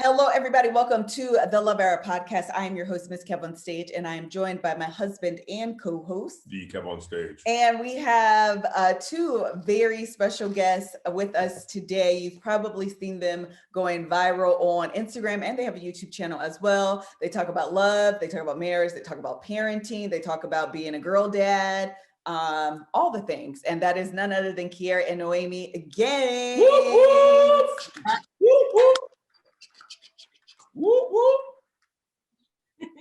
Hello, everybody. Welcome to the Love Hour podcast. I am your host, MrsKevOnStage, and I am joined by my husband and co-host, ThirdLove. And we have two very special guests with us today. You've probably seen them going viral on Instagram, and they have a YouTube channel as well. They talk about love, they talk about marriage, they talk about parenting, they talk about being a girl dad, all the things. And that is none other than Kier and Noemie Gaines. Whoop, whoop. Whoop, whoop. Whoop, whoop.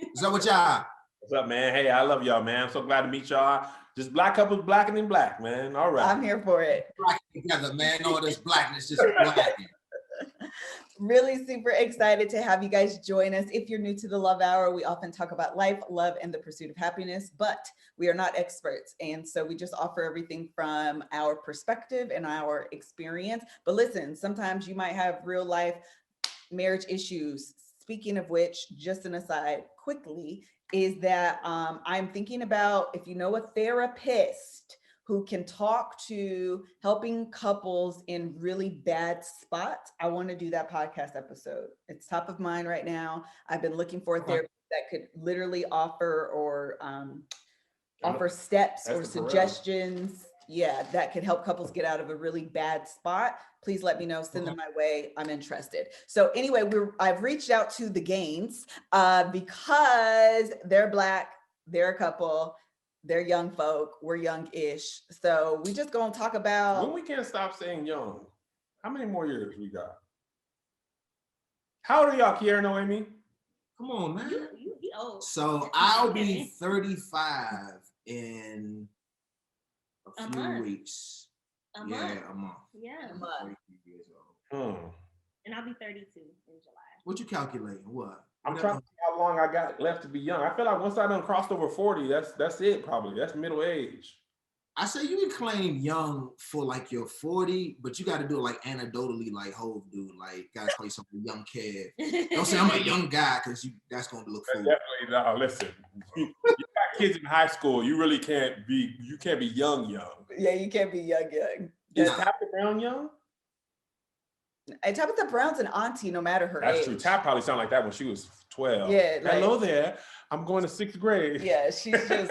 What's up with y'all? What's up, man? Hey, I love y'all, man. I'm so glad to meet y'all. Just black couples blacker than black, man. All right. I'm here for it. Black together, man. All this blackness just black. Really super excited to have you guys join us. If you're new to the Love Hour, we often talk about life, love, and the pursuit of happiness, but we are not experts. And so we just offer everything from our perspective and our experience. But listen, sometimes you might have real life marriage issues. Speaking of which, just an aside quickly, is that I'm thinking about, if you know a therapist who can talk to helping couples in really bad spots, I want to do that podcast episode. It's top of mind right now. I've been looking for a therapist that could literally offer or offer steps or suggestions. Yeah, that could help couples get out of a really bad spot. Please let me know, send them my way. I'm interested. So anyway, I've reached out to the Gaines because they're black, they're a couple, they're young folk, we're young-ish. So we just gonna talk about. When we can't stop saying young, how many more years we got? How old are y'all, Kier and Noemie? Come on, man. You old. So I'll be 35 in a few weeks. A month. A month. Yeah. A month. 43 years old. And I'll be 32 in July. What you calculating? What? I'm trying to see how long I got left to be young. I feel like once I done crossed over 40, that's it probably. That's middle age. I say you can claim young for like you're 40, but you got to do it like anecdotally, like Hov do. Like, gotta play something young Kev. Don't say I'm a young guy because that's gonna look foolish. Definitely no. Listen, you got kids in high school. You really can't be. You can't be young. Yeah, you can't be young. Is Tabitha Brown young? And Tabitha Brown's an auntie, no matter her age. That's true. Tab probably sounded like that when she was 12. Yeah. Hello there. I'm going to 6th grade. Yeah, she's just.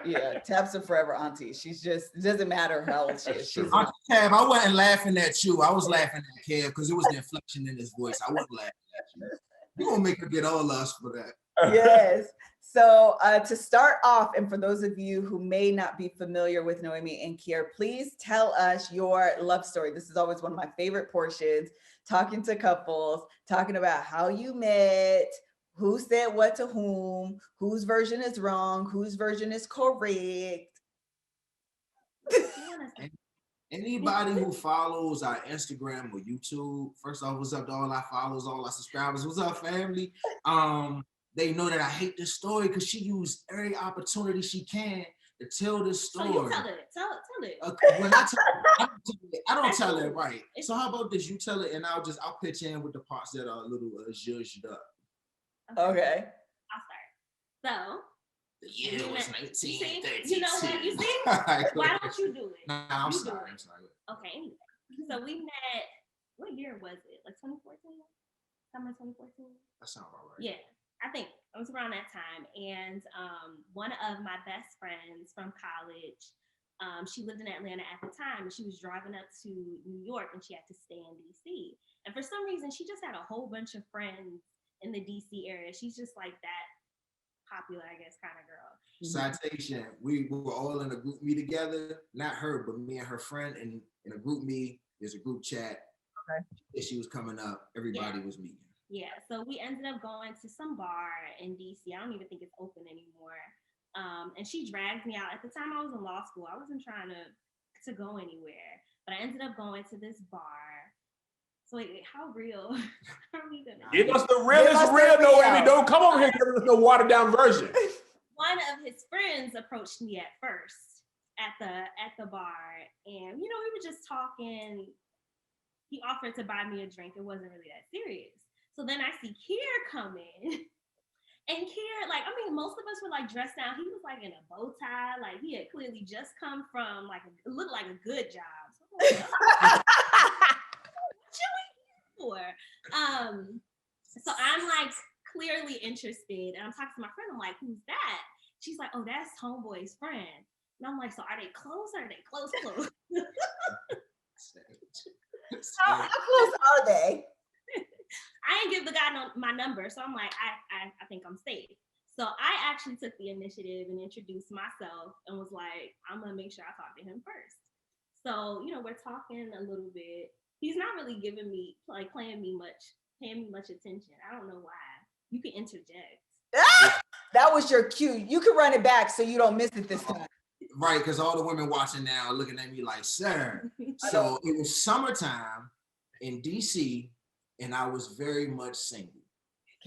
Yeah, Tab's a forever auntie. She's just, it doesn't matter how old she is. She's Kev, I wasn't laughing at you. I was laughing at Kev because it was the inflection in his voice. I wasn't laughing at you. You're going to make her get all us for that. Yes. So to start off, and for those of you who may not be familiar with Noemie and Kier, please tell us your love story. This is always one of my favorite portions, talking to couples, talking about how you met, who said what to whom, whose version is wrong, whose version is correct. Anybody who follows our Instagram or YouTube, first off, what's up to all our followers, all our subscribers? What's up, family? They know that I hate this story because she used every opportunity she can to tell this story. So you tell it. Tell it. Okay, when I don't tell it right. So how about this? You tell it, and I'll pitch in with the parts that are a little zhuzhed up. Okay. I'll start. So the year was 1932. You know what? You see? Why don't you do it? Nah, I'm sorry. Okay, anyway. So we met, what year was it? Like 2014? Summer 2014? That sounds about right. Yeah, I think it was around that time. And one of my best friends from college, she lived in Atlanta at the time, and she was driving up to New York, and she had to stay in DC. And for some reason, she just had a whole bunch of friends in the DC area. She's just like that popular, I guess, kind of girl. Citation, we were all in a group me together, not her, but me and her friend, and in a group me, there's a group chat. Okay. If she was coming up, everybody was meeting. Yeah, so we ended up going to some bar in DC. I don't even think it's open anymore. And she dragged me out. At the time I was in law school, I wasn't trying to go anywhere, but I ended up going to this bar. So wait, how real are we gonna give us the realest real, Noemie. Don't come over here giving us no watered down version. One of his friends approached me at first at the bar, and we were just talking. He offered to buy me a drink. It wasn't really that serious. So then I see Kier come in, and Kier, most of us were like dressed down. He was like in a bow tie, like he had clearly just come from it looked like a good job. So what you here for? So I'm like clearly interested, and I'm talking to my friend. I'm like, "Who's that?" She's like, "Oh, that's homeboy's friend." And I'm like, "So are they close? Or are they close?" How close are they? I ain't give the guy my number, so I'm like, I think I'm safe. So I actually took the initiative and introduced myself and was like, I'm gonna make sure I talk to him first. So, you know, we're talking a little bit. He's not really giving me, like, paying me much attention. I don't know why. You can interject. That was your cue. You can run it back so you don't miss it this time. Right, because all the women watching now are looking at me like, sir. So it was summertime in DC, and I was very much single.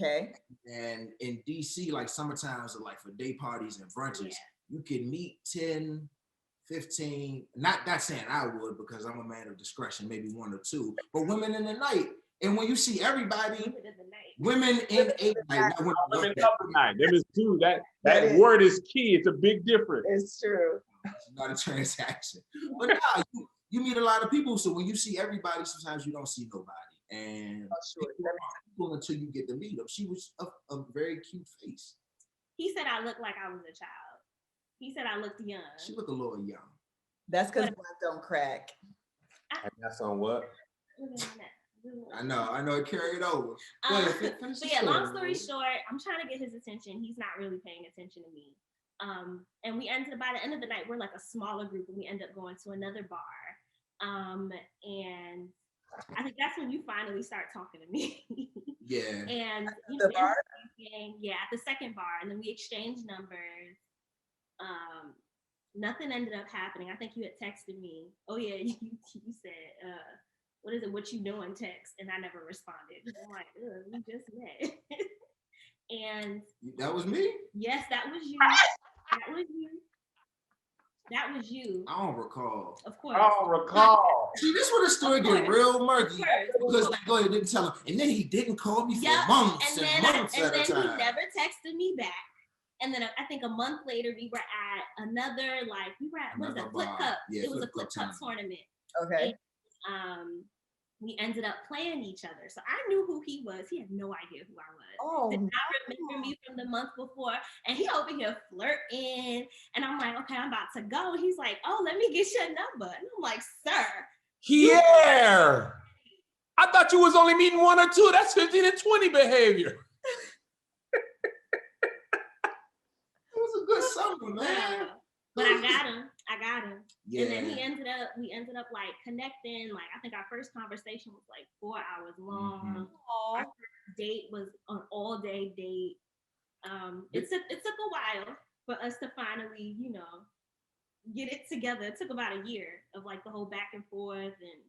Okay. And in DC, like summertimes are like for day parties and brunches, you can meet 10, 15, not saying I would because I'm a man of discretion, maybe 1 or 2, but women in the night. And when you see everybody, women in a night, women of the night. Them is two. That word is key. It's a big difference. It's true. It's not a transaction. But nah, you meet a lot of people. So when you see everybody, sometimes you don't see nobody. And people until you get to meet them. She was a very cute face. He said I looked like I was a child. He said I looked young. She looked a little young. That's because black don't crack. And that's on what? I know it carried over. But yeah, long story short, I'm trying to get his attention. He's not really paying attention to me. And we ended up, by the end of the night, we're like a smaller group, and we end up going to another bar. And I think that's when you finally start talking to me. Yeah. And you the know, bar? at the second bar, and then we exchanged numbers. Nothing ended up happening. I think you had texted me. Oh yeah, you said, what is it? What you doing? Text, and I never responded. I'm like, we just met. And that was me? Yes, that was you. That was you. That was you. I don't recall. Of course. I don't recall. See, this where the story get real murky. Because like, go ahead, didn't tell him. And then he didn't call me for months and months at a time. And then he never texted me back. And then I think a month later, we were at another, what is it, Flip Cup. Yeah, it was a Flip Cup tournament. Okay. And, we ended up playing each other. So I knew who he was. He had no idea who I was. Oh, did not remember me from the month before. And he over here flirting. And I'm like, okay, I'm about to go. He's like, oh, let me get your number. And I'm like, sir. Yeah. I thought you was only meeting 1 or 2. That's 15 and 20 behavior. It was a good summer, man. But I got him. Yeah. And then we ended up like connecting. Like, I think our first conversation was like 4 hours long. Mm-hmm. Our first date was an all-day date. It took a while for us to finally, you know, get it together. It took about a year of like the whole back and forth and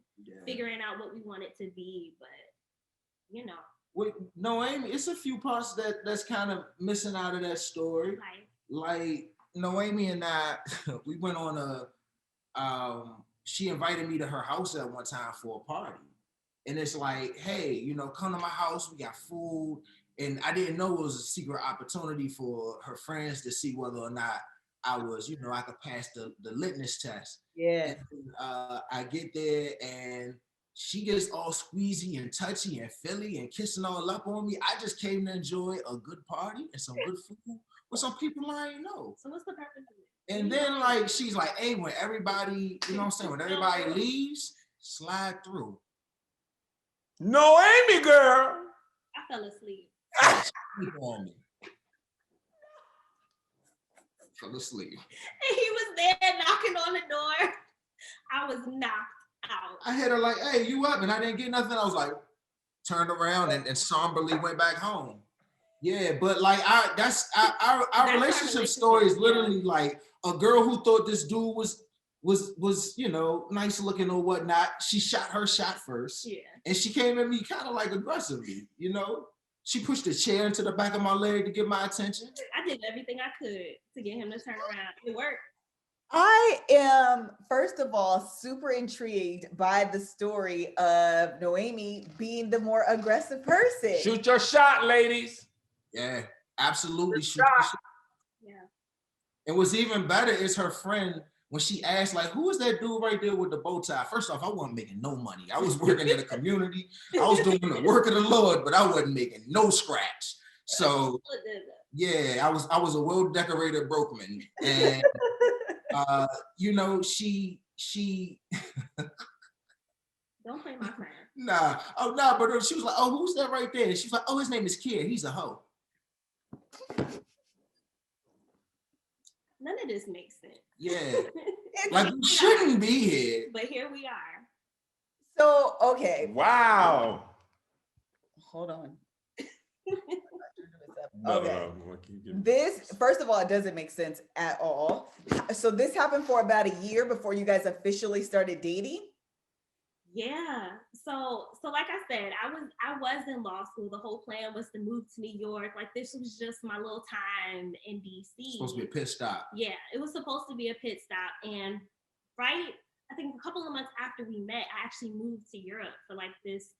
figuring out what we wanted to be. But, you know. Wait, Noemie, it's a few parts that's kind of missing out of that story. Like Noemie and I, we went on she invited me to her house at one time for a party. And it's like, hey, you know, come to my house, we got food. And I didn't know it was a secret opportunity for her friends to see whether or not I was, you know, I could pass the litmus test. Yeah. And, I get there and she gets all squeezy and touchy and Philly and kissing all up on me. I just came to enjoy a good party and some good food with some people I ain't know. So what's the purpose of it? And then like she's like, hey, when everybody, you know what I'm saying, when everybody leaves, slide through. Noemie, girl. I fell asleep. Sleep on me. Fell asleep. And he was there knocking on the door. I was knocked out. I hit her like, hey, you up? And I didn't get nothing. I was like, turned around and somberly went back home. Yeah, but like our relationship story is literally like a girl who thought this dude was you know, nice looking or whatnot. She shot her shot first. Yeah. And she came at me kind of like aggressively, you know. She pushed a chair into the back of my leg to get my attention. I did everything I could to get him to turn around. It worked. I am, first of all, super intrigued by the story of Noemie being the more aggressive person. Shoot your shot, ladies. Yeah, absolutely. Yeah. And what's even better is her friend when she asked, like, who is that dude right there with the bow tie? First off, I wasn't making no money. I was working in a community. I was doing the work of the Lord, but I wasn't making no scratch. So yeah, I was a well-decorated brokeman. And you know, she Don't play my friend. nah, but she was like, oh, who's that right there? And she was like, oh, his name is Kier. He's a hoe. None of this makes sense. Yeah. Like, we shouldn't be here. But here we are. So, okay. Wow. Hold on. No, Okay. no, This, first of all, it doesn't make sense at all. So this happened for about a year before you guys officially started dating? Yeah. So like I said, I was in law school. The whole plan was to move to New York. Like, this was just my little time in DC. Supposed to be a pit stop. Yeah, it was supposed to be a pit stop. And right, I think a couple of months after we met, I actually moved to Europe for like this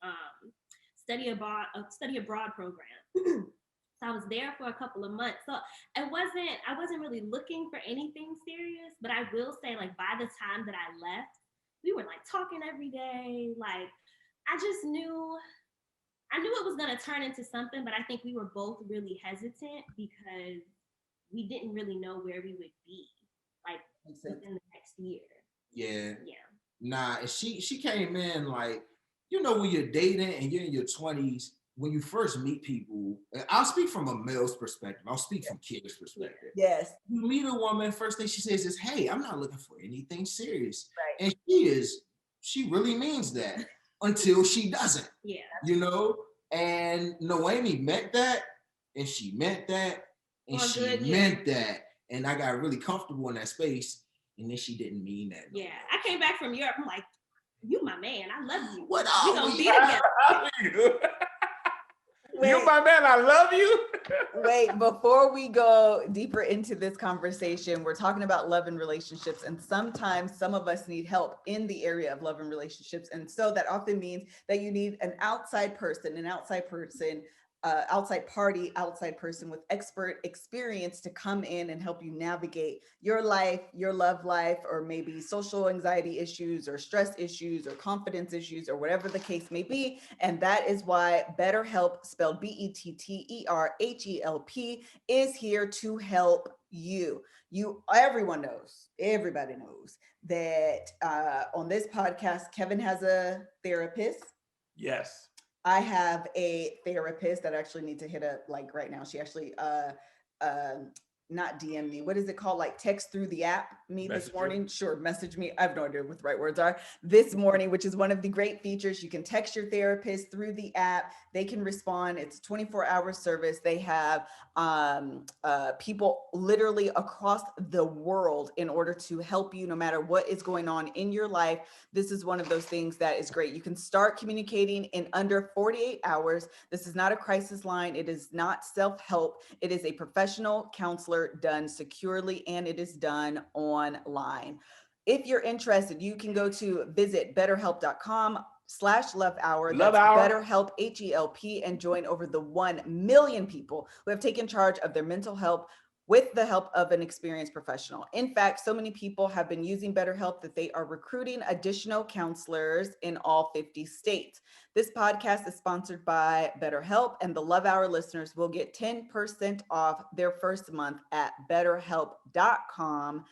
study abroad program. So I was there for a couple of months. So I wasn't really looking for anything serious, but I will say, like, by the time that I left, we were like talking every day. Like, I knew it was gonna turn into something, but I think we were both really hesitant because we didn't really know where we would be, like, within the next year. Yeah. Yeah. Nah, and she came in like, you know, when you're dating and you're in your 20s, when you first meet people, I'll speak from a male's perspective. I'll speak from Kier's perspective. Yes. You meet a woman, first thing she says is, hey, I'm not looking for anything serious. Right. And she really means that until she doesn't. Yeah. You know? And Noemie meant that, and she meant that, and meant that. And I got really comfortable in that space, and then she didn't mean that. Yeah. I came back from Europe, I'm like, you my man, I love you. What We are gonna we? be together. You my man, I love you. Wait, before we go deeper into this conversation, we're talking about love and relationships, and sometimes some of us need help in the area of love and relationships. And so that often means that you need an outside person, outside person with expert experience to come in and help you navigate your life, your love life, or maybe social anxiety issues or stress issues or confidence issues or whatever the case may be. And that is why BetterHelp, spelled BetterHelp, is here to help you. Everybody knows that on this podcast, Kevin has a therapist. Yes. I have a therapist that I actually need to hit up like right now. She actually not DM me. What is it called? Like text through the app this morning. Sure, message me. I have no idea what the right words are. This morning, which is one of the great features. You can text your therapist through the app. They can respond. It's a 24-hour service. They have people literally across the world in order to help you no matter what is going on in your life. This is one of those things that is great. You can start communicating in under 48 hours. This is not a crisis line. It is not self-help. It is a professional counselor done securely, and it is done online. If you're interested, you can go to visit betterhelp.com/lovehour. That's BetterHelp, HELP, and join over the 1 million people who have taken charge of their mental health with the help of an experienced professional. In fact, so many people have been using BetterHelp that they are recruiting additional counselors in all 50 states. This podcast is sponsored by BetterHelp, and the Love Hour listeners will get 10% off their first month at betterhelp.com/lovehour.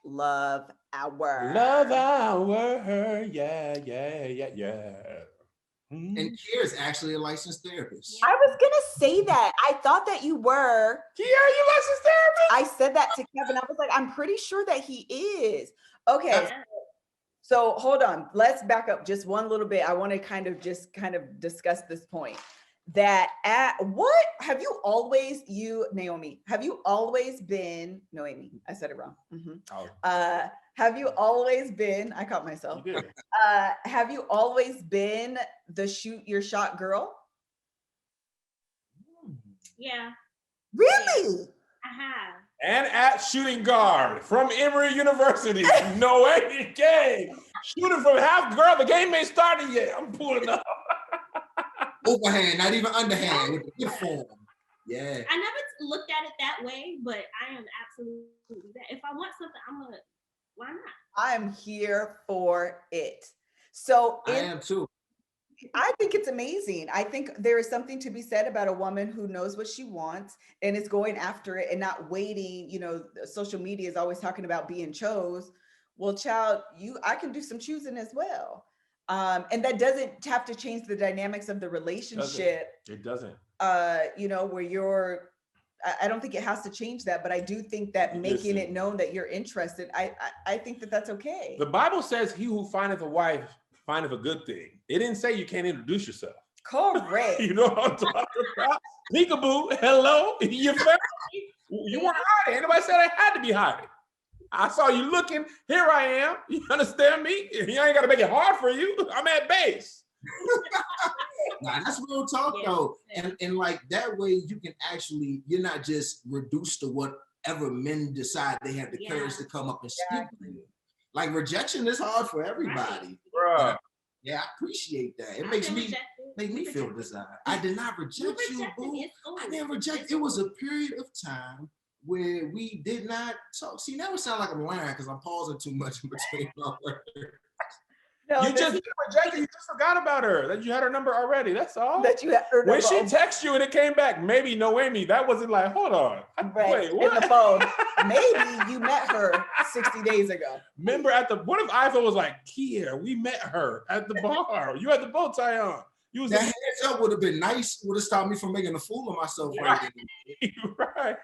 Love hour. Yeah. And Kier is actually a licensed therapist. I was gonna say that. I thought that you were. Kier, you licensed therapist? I said that to Kevin. I was like, I'm pretty sure that he is. Okay. So hold on. Let's back up just one little bit. I want to kind of discuss this point. That Noemie, have you always been, Noemie, I said it wrong. Have you always been, I caught myself. You did. Have you always been the shoot your shot girl? Yeah. Really? I have. And at shooting guard from Emory University, Noemie Gaines. Shooting from half guard. The game ain't started yet. I'm pulling up. Overhand, not even underhand, with the good form. Yeah. I never looked at it that way, but I am absolutely that. If I want something, I'm gonna Why not? I'm here for it. So I am too. I think it's amazing. I think there is something to be said about a woman who knows what she wants and is going after it and not waiting. You know, social media is always talking about being chose. Well, child, I can do some choosing as well. And that doesn't have to change the dynamics of the relationship. It doesn't. You know, where I don't think it has to change that, but I do think that making it known that you're interested, I think that that's okay. The Bible says, "He who findeth a wife findeth a good thing." It didn't say you can't introduce yourself. Correct. You know what I'm talking about? Peekaboo, hello, you found me. You weren't hiding. Anybody said I had to be hiding. I saw you looking. Here I am. You understand me? You ain't got to make it hard for you. I'm at base. Nah, that's real talk though. And like that way you can actually, you're not just reduced to whatever men decide they have the courage to come up and speak to you. Like rejection is hard for everybody. Bruh. Yeah, I appreciate that. It makes me feel desired. I did not reject you, boo. I didn't reject. It was a period of time where we did not talk. See, now it sounds like I'm lying because I'm pausing too much in between my words. No, you just didn't reject her. You just forgot about her. That you had her number already. That's all. That you had her when number. she texted you and it came back, maybe Noemie, that wasn't like, hold on. Right. Wait, what? In the phone. Maybe you met her 60 days ago. Remember what if iPhone was like, Kier, we met her at the bar. You had the bow tie on. You was that hands up would have been nice. Would have stopped me from making a fool of myself. Right. Right.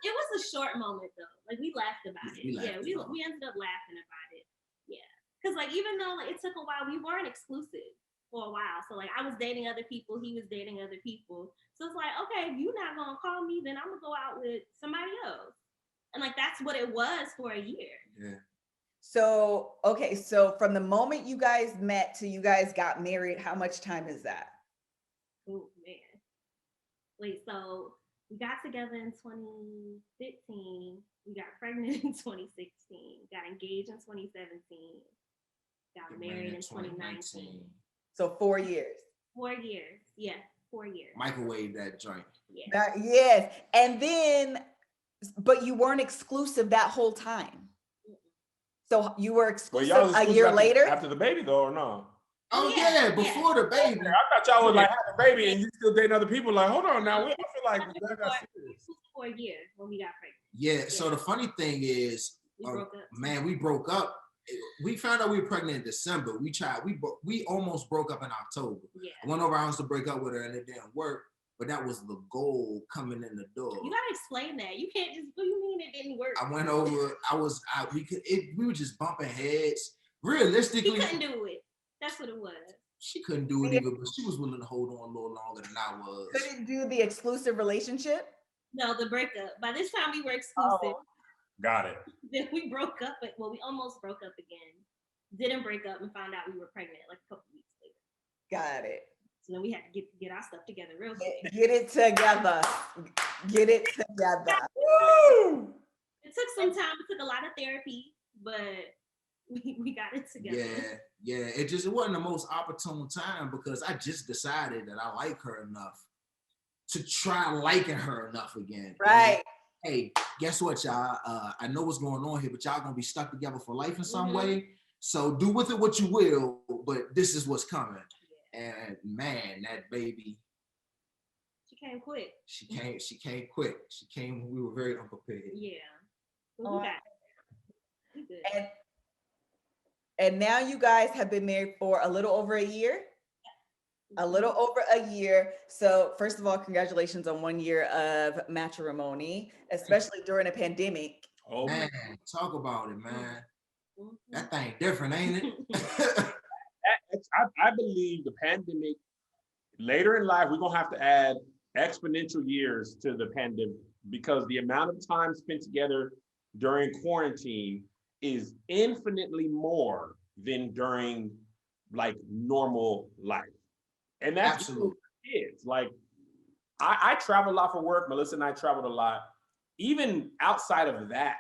It was a short moment though. Like we laughed about it. We ended up laughing about it. Yeah. Because like even though like it took a while, we weren't exclusive for a while. So like I was dating other people, he was dating other people. So it's like, okay, if you're not gonna call me, then I'm gonna go out with somebody else. And like that's what it was for a year. Yeah. So okay, so from the moment you guys met till you guys got married, how much time is that? Oh man. Wait, so we got together in 2015. We got pregnant in 2016. Got engaged in 2017. Got married in 2019. So 4 years. 4 years. Yeah, 4 years. Microwave that joint. Yeah. Yes. And then, but you weren't exclusive that whole time. So you were exclusive a year later? After the baby though, or no? Oh yeah, before the baby. I thought y'all would like have a baby and you still dating other people. Like, hold on now. I feel like that got serious. 4 years when we got pregnant. Yeah. So the funny thing is, we broke up. We found out we were pregnant in December. We almost broke up in October. Yeah. I went over house to break up with her and it didn't work. But that was the goal coming in the door. You gotta explain that. You can't just. What do you mean it didn't work? I went over. We were just bumping heads. Realistically, he couldn't do it. That's what it was. She couldn't do it either, but she was willing to hold on a little longer than I was. Couldn't do the exclusive relationship? No, the breakup. By this time, we were exclusive. Oh. Got it. Then we broke up. Well, we almost broke up again. Didn't break up and found out we were pregnant like a couple weeks later. Got it. So then we had to get our stuff together real quick. Get it together. Get it together. Woo! It took some time. It took a lot of therapy, but we got it together. Yeah. It wasn't the most opportune time because I just decided that I like her enough to try liking her enough again. Right. And, hey, guess what, y'all? I know what's going on here, but y'all gonna be stuck together for life in some way. So do with it what you will, but this is what's coming. And man, that baby. She came quick. She came quick. She came when we were very unprepared. Yeah. Well, we good. And now you guys have been married for a little over a year. A little over a year. So first of all, congratulations on 1 year of matrimony, especially during a pandemic. Oh man, talk about it, man. That thing different, ain't it? I believe the pandemic, later in life, we're going to have to add exponential years to the pandemic because the amount of time spent together during quarantine is infinitely more than during like normal life. And that's absolutely kids. Like I travel a lot for work. Melissa and I traveled a lot. Even outside of that,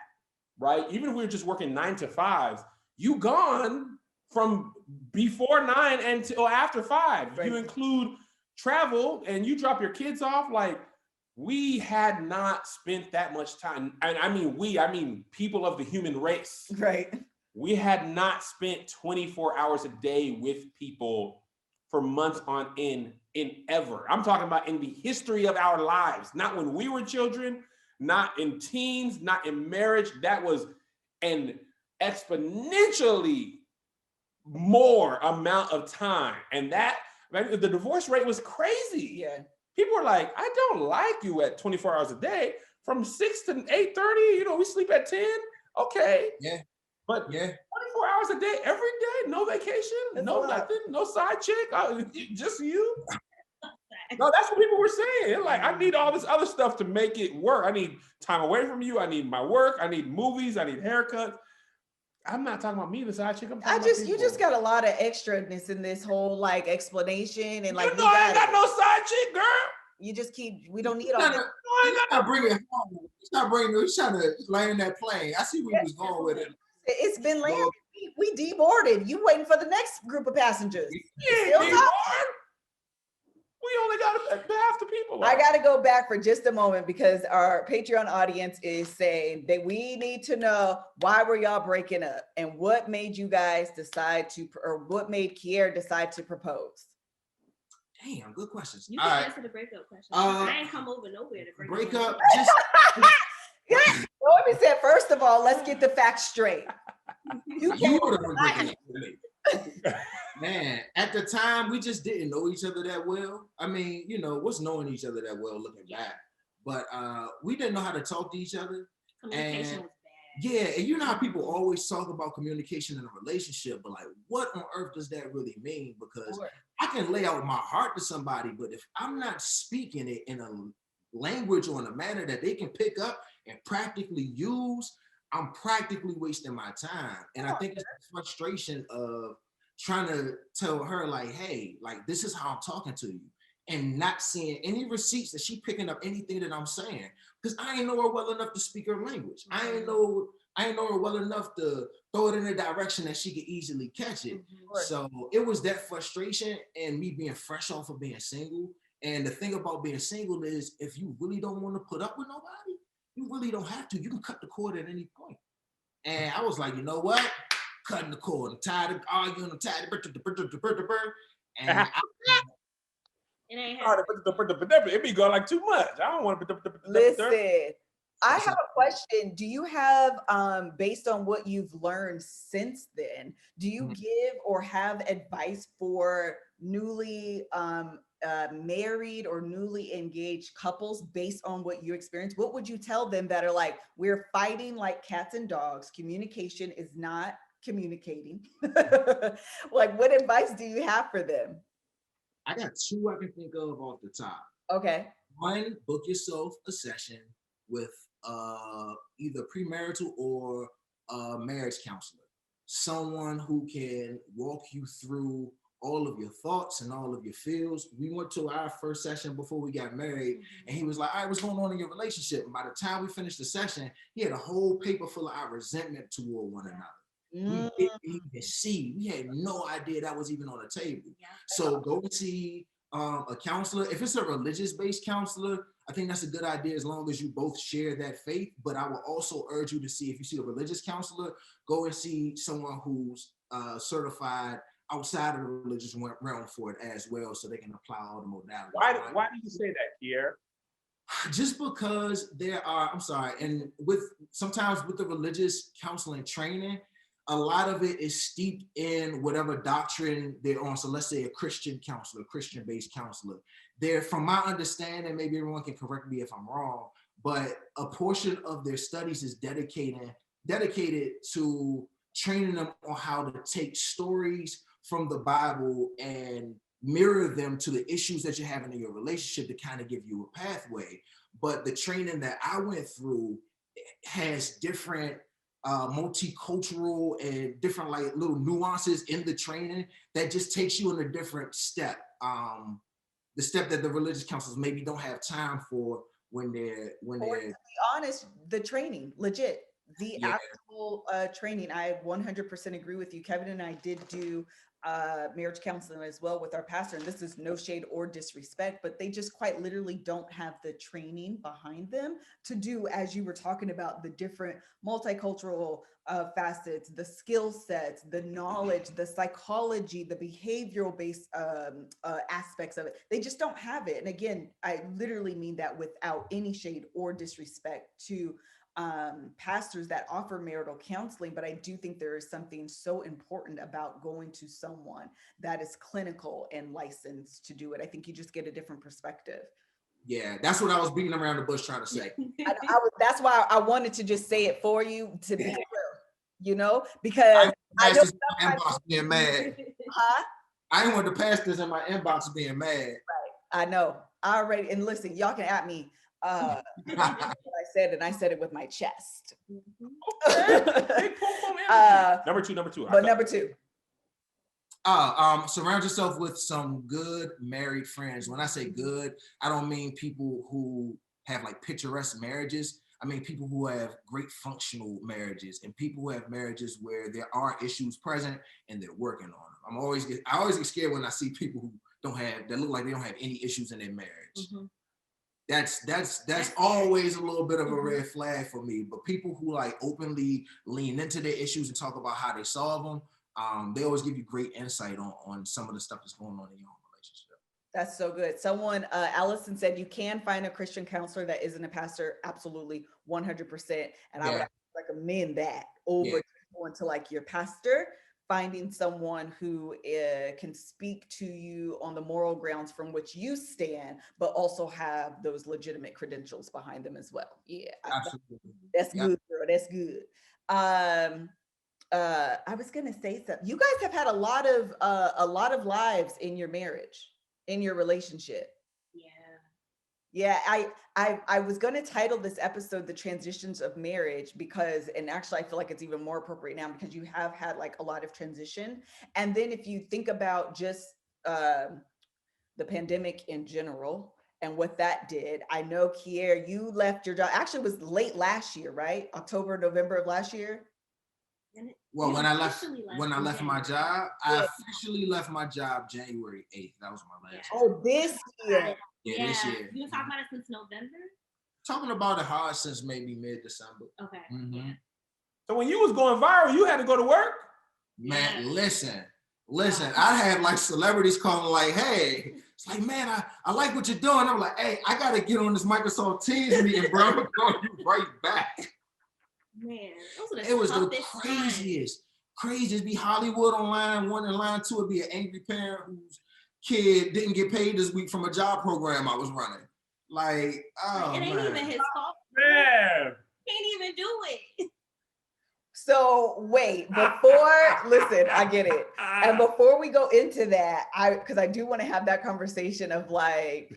right? Even if we were just working 9 to 5s, you gone from before 9 until after 5. Right. You include travel and you drop your kids off. Like we had not spent that much time. And I mean people of the human race. Right. we had not spent 24 hours a day with people for months on end in ever. I'm talking about in the history of our lives, not when we were children, not in teens, not in marriage. That was an exponentially more amount of time. And that, the divorce rate was crazy. Yeah. People were like, I don't like you at 24 hours a day. From 6 to 8:30, we sleep at 10. Okay. Yeah. But Yeah. 24 hours a day, every day, no vacation, no nothing, no side chick, just you. No, that's what people were saying. They're like, I need all this other stuff to make it work. I need time away from you. I need my work. I need movies. I need haircuts. I'm not talking about me, the side chick. I'm talking about you just got a lot of extraness in this whole like explanation and like I ain't got no side chick, girl. You just we don't need all this. He's not bringing it home. He's trying to land that plane. I see where he was going with it. It's been landed. We deboarded. You waiting for the next group of passengers. Yeah, we only got half the people. I got to go back for just a moment because our Patreon audience is saying that we need to know why were y'all breaking up and what made you guys decide to, or what made Kier decide to propose? Damn, good questions. You can answer the breakup question. I ain't come over nowhere to break up. Yeah. Noemie said, first of all, let's get the facts straight. You were the one breaking up with me. Man, at the time, we just didn't know each other that well. I mean, what's knowing each other that well looking back? But we didn't know how to talk to each other. Communication was bad. Yeah, and you know how people always talk about communication in a relationship, but like, what on earth does that really mean? Because I can lay out my heart to somebody, but if I'm not speaking it in a language or in a manner that they can pick up and practically use, I'm practically wasting my time. And I think it's the frustration of trying to tell her like, hey, like this is how I'm talking to you, and not seeing any receipts that she picking up anything that I'm saying, because I ain't know her well enough to speak her language. I ain't know her well enough to throw it in a direction that she could easily catch it. So it was that frustration and me being fresh off of being single. And the thing about being single is if you really don't want to put up with nobody, you really don't have to. You can cut the cord at any point. And I was like, you know what? Cutting the cord. I'm tired of arguing. I'm tired of and it ain't it be going like too much. I don't want to. Listen, I have a question. Do you have, based on what you've learned since then, do you give or have advice for newly married or newly engaged couples based on what you experienced? What would you tell them that are like, we're fighting like cats and dogs, communication is not communicating? Like, what advice do you have for them? I got two I can think of off the top. Okay. One, book yourself a session with either premarital or a marriage counselor, someone who can walk you through all of your thoughts and all of your feels. We went to our first session before we got married, and he was like, all right, what's going on in your relationship? And by the time we finished the session, he had a whole paper full of our resentment toward one another. We didn't even see. We had no idea that was even on the table. So go and see a counselor. If it's a religious-based counselor, I think that's a good idea as long as you both share that faith. But I will also urge you to see, if you see a religious counselor, go and see someone who's certified outside of the religious realm for it as well, so they can apply all the modalities. Why do you say that, Kier? Just because and sometimes with the religious counseling training, a lot of it is steeped in whatever doctrine they're on. So let's say a Christian counselor, Christian-based counselor. From my understanding, maybe everyone can correct me if I'm wrong, but a portion of their studies is dedicated to training them on how to take stories from the Bible and mirror them to the issues that you're having in your relationship to kind of give you a pathway. But the training that I went through has different multicultural and different like little nuances in the training that just takes you in a different step. The step that the religious counselors maybe don't have time for when they're to be honest, the training, legit. The actual training, I 100% agree with you. Kevin and I did do marriage counseling as well with our pastor, and this is no shade or disrespect, but they just quite literally don't have the training behind them to do, as you were talking about, the different multicultural facets, the skill sets, the knowledge, the psychology, the behavioral based aspects of it. They just don't have it. And again, I literally mean that without any shade or disrespect to pastors that offer marital counseling, but I do think there is something so important about going to someone that is clinical and licensed to do it. I think you just get a different perspective. Yeah, that's what I was beating around the bush trying to say. That's why I wanted to just say it for you to be clear, because I know inbox being mad. Huh? I didn't want the pastors in my inbox being mad. Right. I know. I already, and listen, y'all can at me. I said it with my chest. Number two. But number two. Surround yourself with some good married friends. When I say good, I don't mean people who have like picturesque marriages. I mean people who have great functional marriages and people who have marriages where there are issues present and they're working on them. I always get scared when I see people who that look like they don't have any issues in their marriage. Mm-hmm. That's always a little bit of a red flag for me. But people who like openly lean into their issues and talk about how they solve them, they always give you great insight on some of the stuff that's going on in your own relationship. That's so good. Someone, Allison said, you can find a Christian counselor that isn't a pastor. Absolutely, 100%. And I would recommend that over going to like your pastor, finding someone who can speak to you on the moral grounds from which you stand, but also have those legitimate credentials behind them as well. Yeah, absolutely. That's good, girl. That's good. I was gonna say something. You guys have had a lot of lives in your marriage, in your relationship. Yeah, I was going to title this episode "The Transitions of Marriage" because, and actually I feel like it's even more appropriate now because you have had like a lot of transition. And then if you think about just the pandemic in general and what that did, I know Kier, you left your job. Actually, it was late last year, right? October, November of last year. Well, when I left my job, I officially left my job January 8th. That was my last. Oh, this year. Yeah, this year. You've been talking about it since November? Talking about it hard since maybe mid-December. Okay. Mm-hmm. Yeah. So when you was going viral, you had to go to work? Man, listen. I had like celebrities calling like, hey, it's like, man, I like what you're doing. I'm like, hey, I got to get on this Microsoft Teams meeting, bro. I'm calling you right back. Man, it was the craziest. Be Hollywood on line one and line two. It'd be an angry parent whose kid didn't get paid this week from a job program I was running. Like, oh, it ain't even his fault. Man, can't even do it. So wait, listen, I get it. And before we go into that, because I do want to have that conversation of like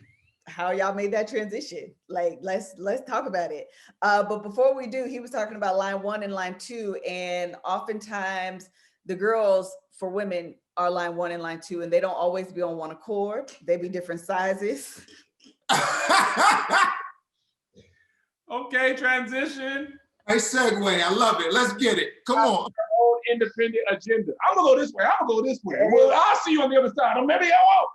how y'all made that transition. Like, let's talk about it. But before we do, he was talking about line 1 and line 2. And oftentimes the girls for women are line 1 and line 2, and they don't always be on one accord. They be different sizes. Okay, transition. Hey, segue. I love it. Let's get it. Come on. Own independent agenda. I'm gonna go this way. Well, I'll see you on the other side. Or maybe I won't.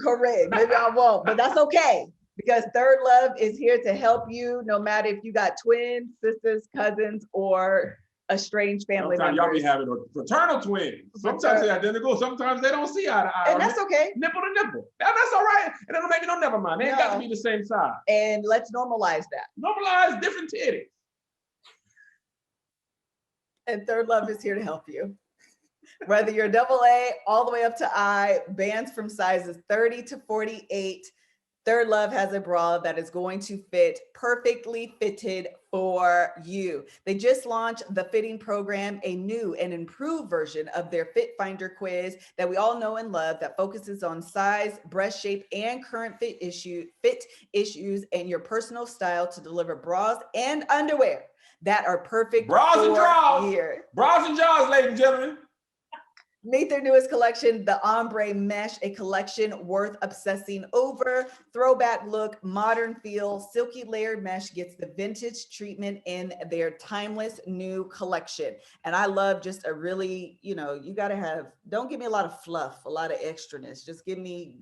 Correct. Maybe I won't, but that's okay. Because ThirdLove is here to help you no matter if you got twins, sisters, cousins, or estranged family sometimes members. Y'all be having fraternal twins. Sometimes they're identical. Sometimes they don't see eye to eye. And that's okay. Nipple to nipple. That's all right. And that'll make no never mind. They ain't got to be the same size. And let's normalize that. Normalize different titties. And ThirdLove is here to help you. Whether you're AA all the way up to I, bands from sizes 30 to 48, ThirdLove has a bra that is going to fit perfectly fitted for you. They just launched the fitting program, a new and improved version of their Fit Finder quiz that we all know and love that focuses on size, breast shape, and current fit issues and your personal style to deliver bras and underwear that are perfect bras for and draws. here. Bras and jaws, ladies and gentlemen. Meet their newest collection, the Ombre Mesh, a collection worth obsessing over. Throwback look, modern feel, silky layered mesh gets the vintage treatment in their timeless new collection. And I love just a really, you got to have, don't give me a lot of fluff, a lot of extraness. Just give me,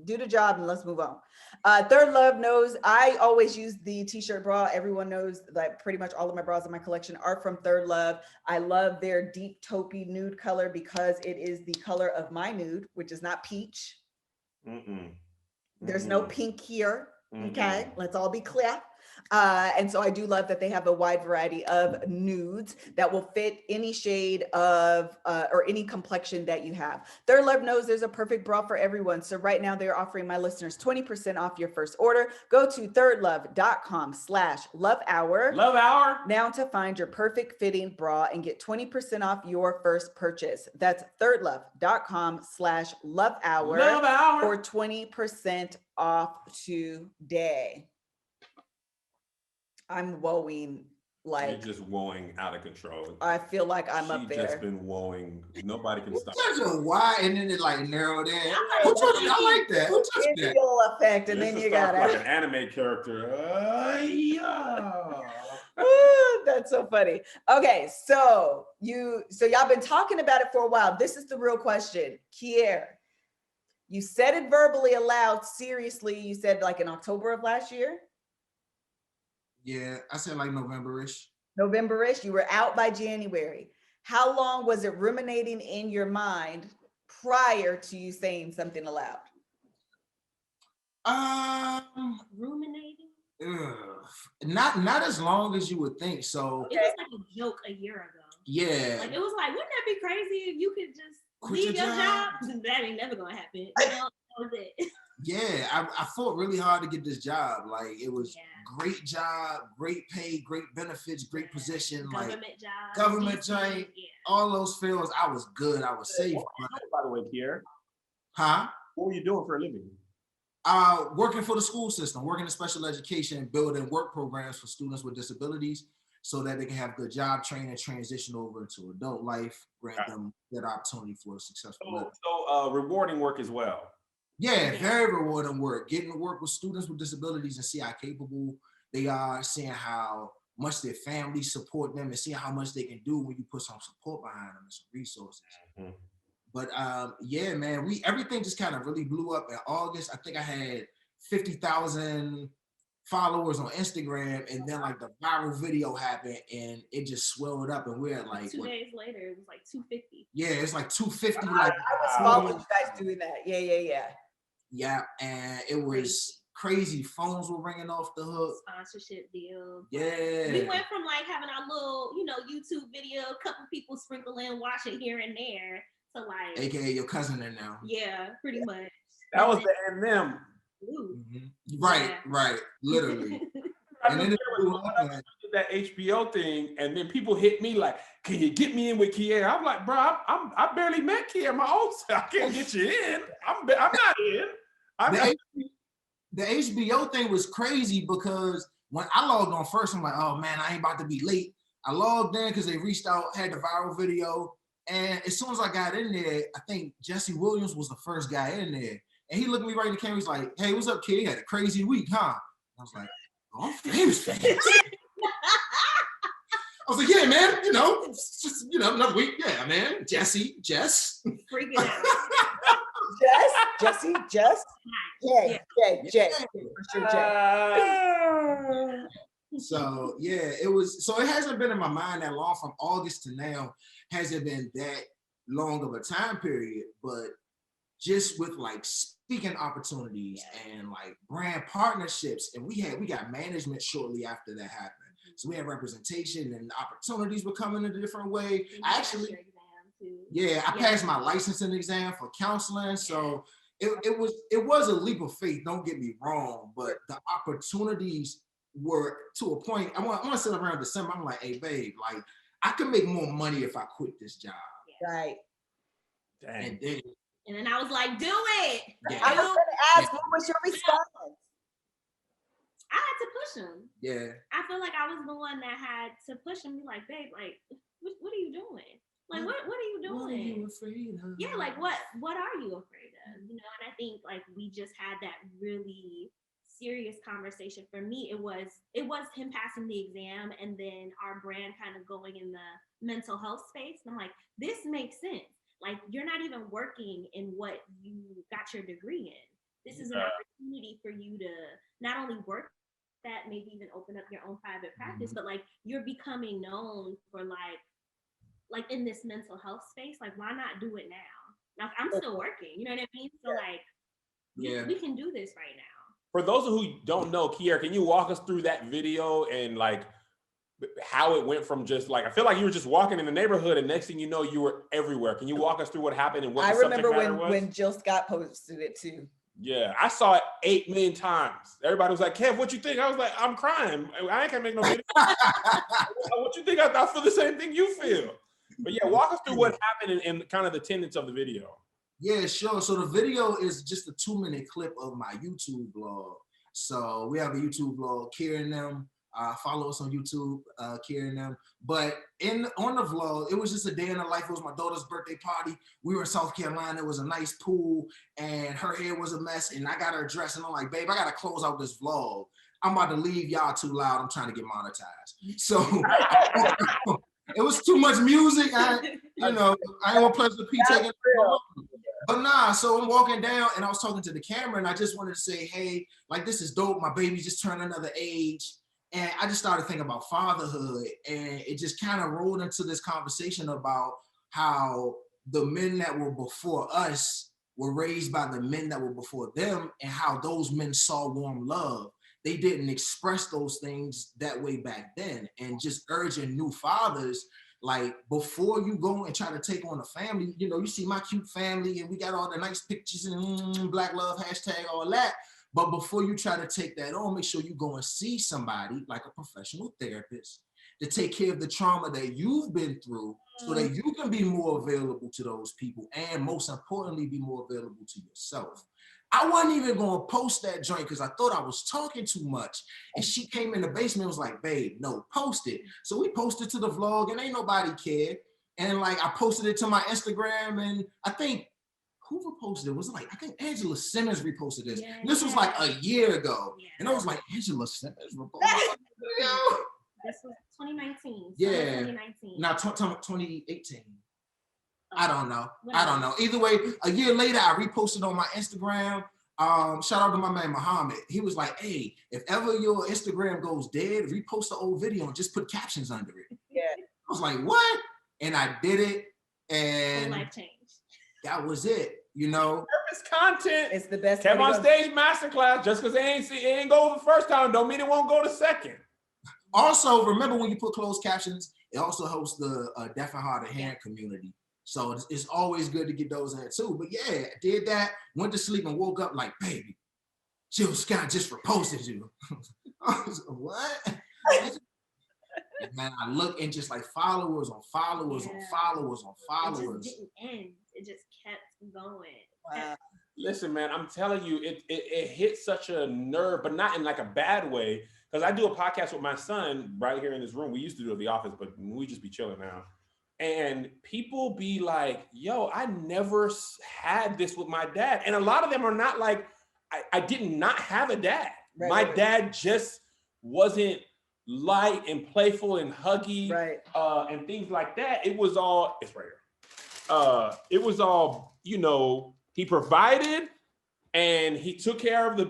do the job and let's move on. ThirdLove knows I always use the t-shirt bra. Everyone knows that pretty much all of my bras in my collection are from ThirdLove. I love their deep taupey nude color because it is the color of my nude, which is not peach. There's no pink here. Okay, let's all be clear. And so I do love that they have a wide variety of nudes that will fit any shade of or any complexion that you have. ThirdLove knows there's a perfect bra for everyone. So right now they're offering my listeners 20% off your first order. Go to thirdlove.com/lovehour. Love hour. Now to find your perfect fitting bra and get 20% off your first purchase. That's thirdlove.com/lovehour. Love hour. For 20% off today. I'm woeing like you're just woeing out of control. I feel like I'm up there. She's just been woeing. Nobody can stop. Such a why, and then it like narrowed in. Who told you? I like that. Who told you that? Visual effect, and then you got like an anime character. That's so funny. Okay, so y'all been talking about it for a while. This is the real question, Kier. You said it verbally aloud. Seriously, you said like in October of last year. Yeah, I said like November-ish. November-ish. You were out by January. How long was it ruminating in your mind prior to you saying something aloud? Ruminating? Not as long as you would think. So it was like a joke a year ago. Yeah. Like it was like, wouldn't that be crazy if you could just leave your job? That ain't never gonna happen. That was it. Yeah, I fought really hard to get this job. Like it was great job, great pay, great benefits, great position. Government like job. Government job. All those fields, I was good. I was safe. By the way, Kier. Huh? What were you doing for a living? Working for the school system, working in special education, building work programs for students with disabilities so that they can have good job training, transition over into adult life, grant them that opportunity for a successful life. So rewarding work as well. Yeah, very rewarding work. Getting to work with students with disabilities and see how capable they are, seeing how much their families support them, and seeing how much they can do when you put some support behind them and some resources. Mm-hmm. But yeah, man, everything just kind of really blew up in August. I think I had 50,000 followers on Instagram, and then like the viral video happened, and it just swelled up, and we're at like 2 days later, it was like 250. Yeah, it's like 250. I was following you guys doing that. Yeah, and it was crazy. Phones were ringing off the hook. Sponsorship deals. Yeah. We went from like having our little, YouTube video, a couple people sprinkle in, watch it here and there, to like AKA your cousin in now. Yeah, pretty much. That was the M&M. Mm-hmm. Right, literally. And then that HBO thing, and then people hit me like, "Can you get me in with Kier?" I'm like, "Bro, I barely met Kier my own self. I can't get you in. I'm not in." The HBO thing was crazy because when I logged on first, I'm like, "Oh man, I ain't about to be late." I logged in because they reached out, had the viral video, and as soon as I got in there, I think Jesse Williams was the first guy in there, and he looked at me right in the camera. He's like, "Hey, what's up, kid? You had a crazy week, huh?" I was like, "Oh, I'm famous." I was like, "Yeah, man, it's just, another week. Yeah, man. Jess. Freaking out. Jess. Jay. For sure, Jay. So yeah, it hasn't been in my mind that long. From August to now hasn't been that long of a time period, but just with like speaking opportunities and like brand partnerships, and we got management shortly after that happened. So we had representation and opportunities were coming in a different way. I passed my licensing exam for counseling. So it was a leap of faith, don't get me wrong, but the opportunities were to a point. I want to sit around December. I'm like, "Hey babe, like I can make more money if I quit this job." Right. Dang. And then I was like, "Do it." Yeah. I was going to ask, what was your response? I had to push him. Yeah. I feel like I was the one that had to push him. Be like, "Babe, like, what are you doing?" Like, what are you doing? What are you afraid of? Yeah, like what are you afraid of? You know, and I think like we just had that really serious conversation. For me, it was him passing the exam and then our brand kind of going in the mental health space. And I'm like, this makes sense. Like, you're not even working in what you got your degree in. This is an opportunity for you to not only work that, maybe even open up your own private practice, but like you're becoming known for like in this mental health space. Like, why not do it now? Now I'm still working, you know what I mean? So like, we can do this right now. For those who don't know, Kier, can you walk us through that video and like how it went from just like, I feel like you were just walking in the neighborhood and next thing you know, you were everywhere. Can you walk us through what happened and what the subject matter was? when Jill Scott posted it too. Yeah, I saw it 8 million times. Everybody was like, Kev, what you think? I was like, I'm crying. I ain't gonna make no video. What you think? I feel the same thing you feel. But yeah, walk us through what happened and kind of the tenets of the video. Yeah, sure. So the video is just a 2-minute clip of my YouTube vlog. So we have a YouTube vlog, Kier and them. Follow us on YouTube, Kier and them. But on the vlog, it was just a day in the life. It was my daughter's birthday party. We were in South Carolina. It was a nice pool, and her hair was a mess. And I got her dressed, and I'm like, babe, I gotta close out this vlog. I'm about to leave y'all too loud. I'm trying to get monetized. So it was too much music. I ain't want Pleasure P taking it. But nah, so I'm walking down and I was talking to the camera and I just wanted to say, hey, like, this is dope. My baby just turned another age. And I just started thinking about fatherhood, and it just kind of rolled into this conversation about how the men that were before us were raised by the men that were before them, and how those men saw warm love. They didn't express those things that way back then, and just urging new fathers, like, before you go and try to take on a family, you see my cute family and we got all the nice pictures and Black Love hashtag, all that. But before you try to take that on, make sure you go and see somebody like a professional therapist to take care of the trauma that you've been through so that you can be more available to those people and, most importantly, be more available to yourself. I wasn't even going to post that joint because I thought I was talking too much. And she came in the basement and was like, babe, no, post it. So we posted to the vlog and ain't nobody cared. And like, I posted it to my Instagram, and I think, who reposted it? Was it like, I think Angela Simmons reposted this. Yeah. This was like a year ago. Yeah. And I was like, Angela Simmons reposted it. This was 2019. Yeah. 2019. Now, 2018. I don't know. Either way, a year later, I reposted on my Instagram. Shout out to my man, Muhammad. He was like, hey, if ever your Instagram goes dead, repost the old video and just put captions under it. Yeah. I was like, what? And I did it. And life changed. That was it. Purpose content. It's the best. Kev on Stage masterclass. Just because it ain't go the first time, don't mean it won't go the second. Also, remember when you put closed captions, it also helps the deaf and hard of hearing community. So it's always good to get those in too. But yeah, did that, went to sleep and woke up like, baby, Jill Scott just reposted you. I was like, what? Man, I look and just like followers on followers on followers on followers. It just didn't end. It just kept going. Wow. Listen, man, I'm telling you, it hit such a nerve, but not in like a bad way. Because I do a podcast with my son right here in this room. We used to do it at the office, but we just be chilling now. And people be like, yo, I never had this with my dad. And a lot of them are not like, I did not have a dad. Right. My dad just wasn't light and playful and huggy, and things like that. It was all, it's right here. It was all, he provided and he took care of the,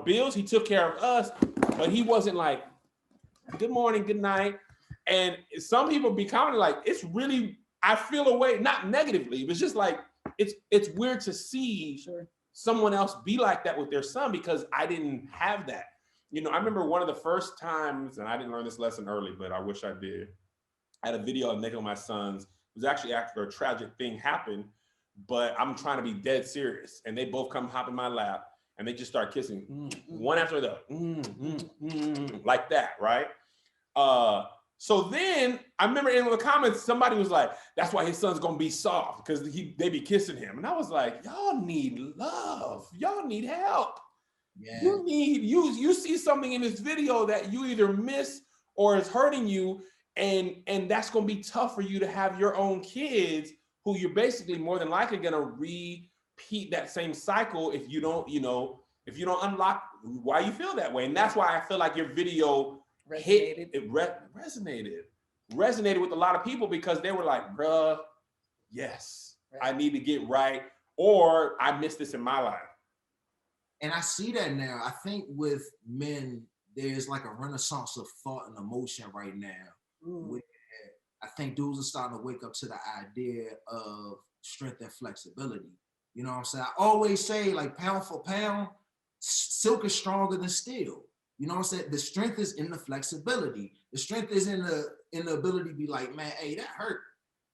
bills. He took care of us, but he wasn't like, good morning, good night. And some people be commenting like, it's really, I feel a way, not negatively, but it's just like, it's weird to see someone else be like that with their son because I didn't have that. I remember one of the first times, and I didn't learn this lesson early, but I wish I did. I had a video of making my sons. It was actually after a tragic thing happened, but I'm trying to be dead serious. And they both come hop in my lap and they just start kissing one after the other, like that, right? So then I remember in the comments, somebody was like, that's why his son's gonna be soft because they be kissing him. And I was like, y'all need love. Y'all need help. Yeah. You see something in this video that you either miss or is hurting you. And that's going to be tough for you to have your own kids who you're basically more than likely going to repeat that same cycle if you don't, if you don't unlock why you feel that way. And that's why I feel like your video resonated with a lot of people, because they were like, bruh, yes, I need to get right, or I missed this in my life. And I see that now. I think with men, there's like a renaissance of thought and emotion right now. Where I think dudes are starting to wake up to the idea of strength and flexibility. You know what I'm saying? I always say, like, pound for pound, silk is stronger than steel. You know what I'm saying? The strength is in the flexibility. The strength is in the ability to be like, man, hey, that hurt.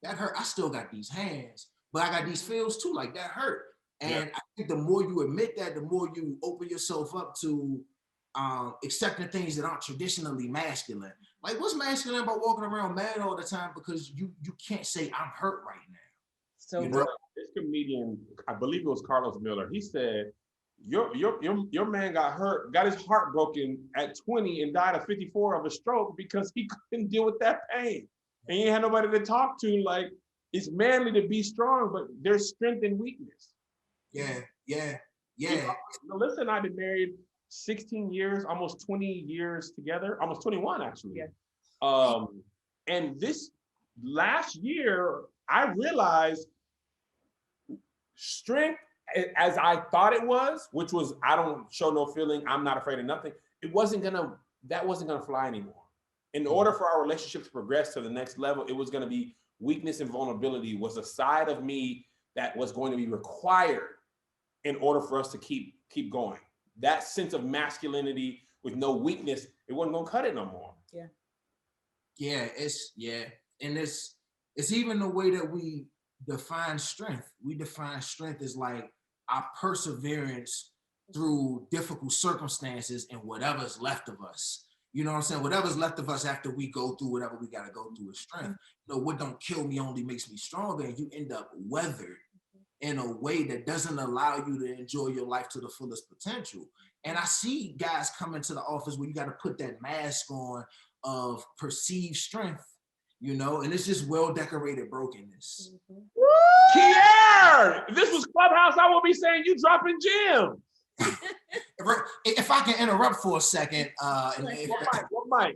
That hurt. I still got these hands, but I got these feels too. Like, that hurt. And I think the more you admit that, the more you open yourself up to accepting things that aren't traditionally masculine. Like, what's masculine about walking around mad all the time because you can't say I'm hurt right now? So this comedian, I believe it was Carlos Miller, he said, your man got hurt, got his heart broken at 20 and died at 54 of a stroke because he couldn't deal with that pain. And he had nobody to talk to. Like, it's manly to be strong, but there's strength and weakness. Yeah. Melissa and I have been married 16 years, almost 20 years together, almost 21 actually. Yeah. And this last year, I realized strength as I thought it was, which was, I don't show no feeling, I'm not afraid of nothing. That wasn't gonna fly anymore. In order for our relationship to progress to the next level, it was gonna be weakness and vulnerability was a side of me that was going to be required in order for us to keep going. That sense of masculinity with no weakness, it wasn't gonna cut it no more. And it's even the way that we define strength. We define strength as like our perseverance through difficult circumstances and whatever's left of us. You know what I'm saying? Whatever's left of us after we go through whatever we gotta go through is strength. What don't kill me only makes me stronger, and you end up weathered in a way that doesn't allow you to enjoy your life to the fullest potential. And I see guys come into the office where you got to put that mask on of perceived strength, and it's just well-decorated brokenness. Kier! If this was Clubhouse, I would be saying you dropping gems. If I can interrupt for a second. What mic?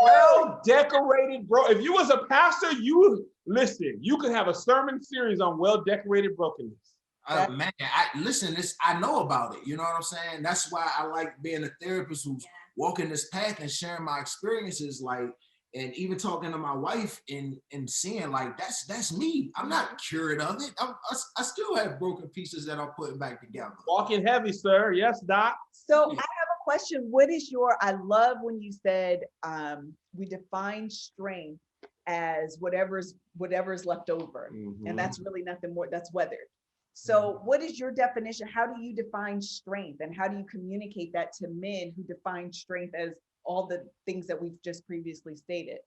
Well-decorated, bro. If you was a pastor, you could have a sermon series on well-decorated brokenness. Man, I know about it. You know what I'm saying? That's why I like being a therapist who's walking this path and sharing my experiences, like, and even talking to my wife and seeing like that's me. I'm not cured of it. I still have broken pieces that I'm putting back together. Walking heavy, sir. Yes, Doc. So I have a question. What is I love when you said we define strength as whatever's left over. And that's really nothing more, that's weathered. So what is your definition? How do you define strength, and how do you communicate that to men who define strength as all the things that we've just previously stated?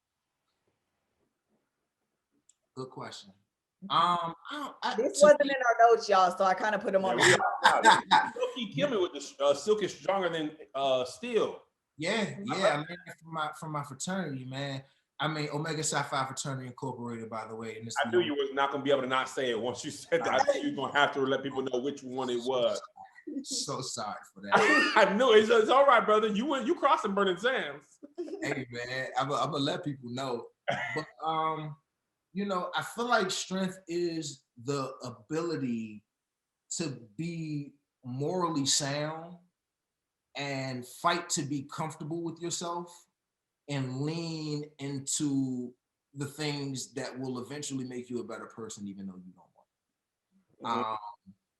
Good question. This wasn't in our notes, y'all, so I kind of put them on. Silky kill me with the silk is stronger than steel. Yeah. I mean, from my fraternity, man. I mean, Omega Psi Phi Fraternity Incorporated, by the way. I knew you was not going to be able to not say it. Once you said that, I knew you were going to have to let people know which one it was. So sorry for that. I knew it. It's all right, brother. You crossing burning sands. Hey, man, I'm going to let people know. But, I feel like strength is the ability to be morally sound and fight to be comfortable with yourself and lean into the things that will eventually make you a better person, even though you don't want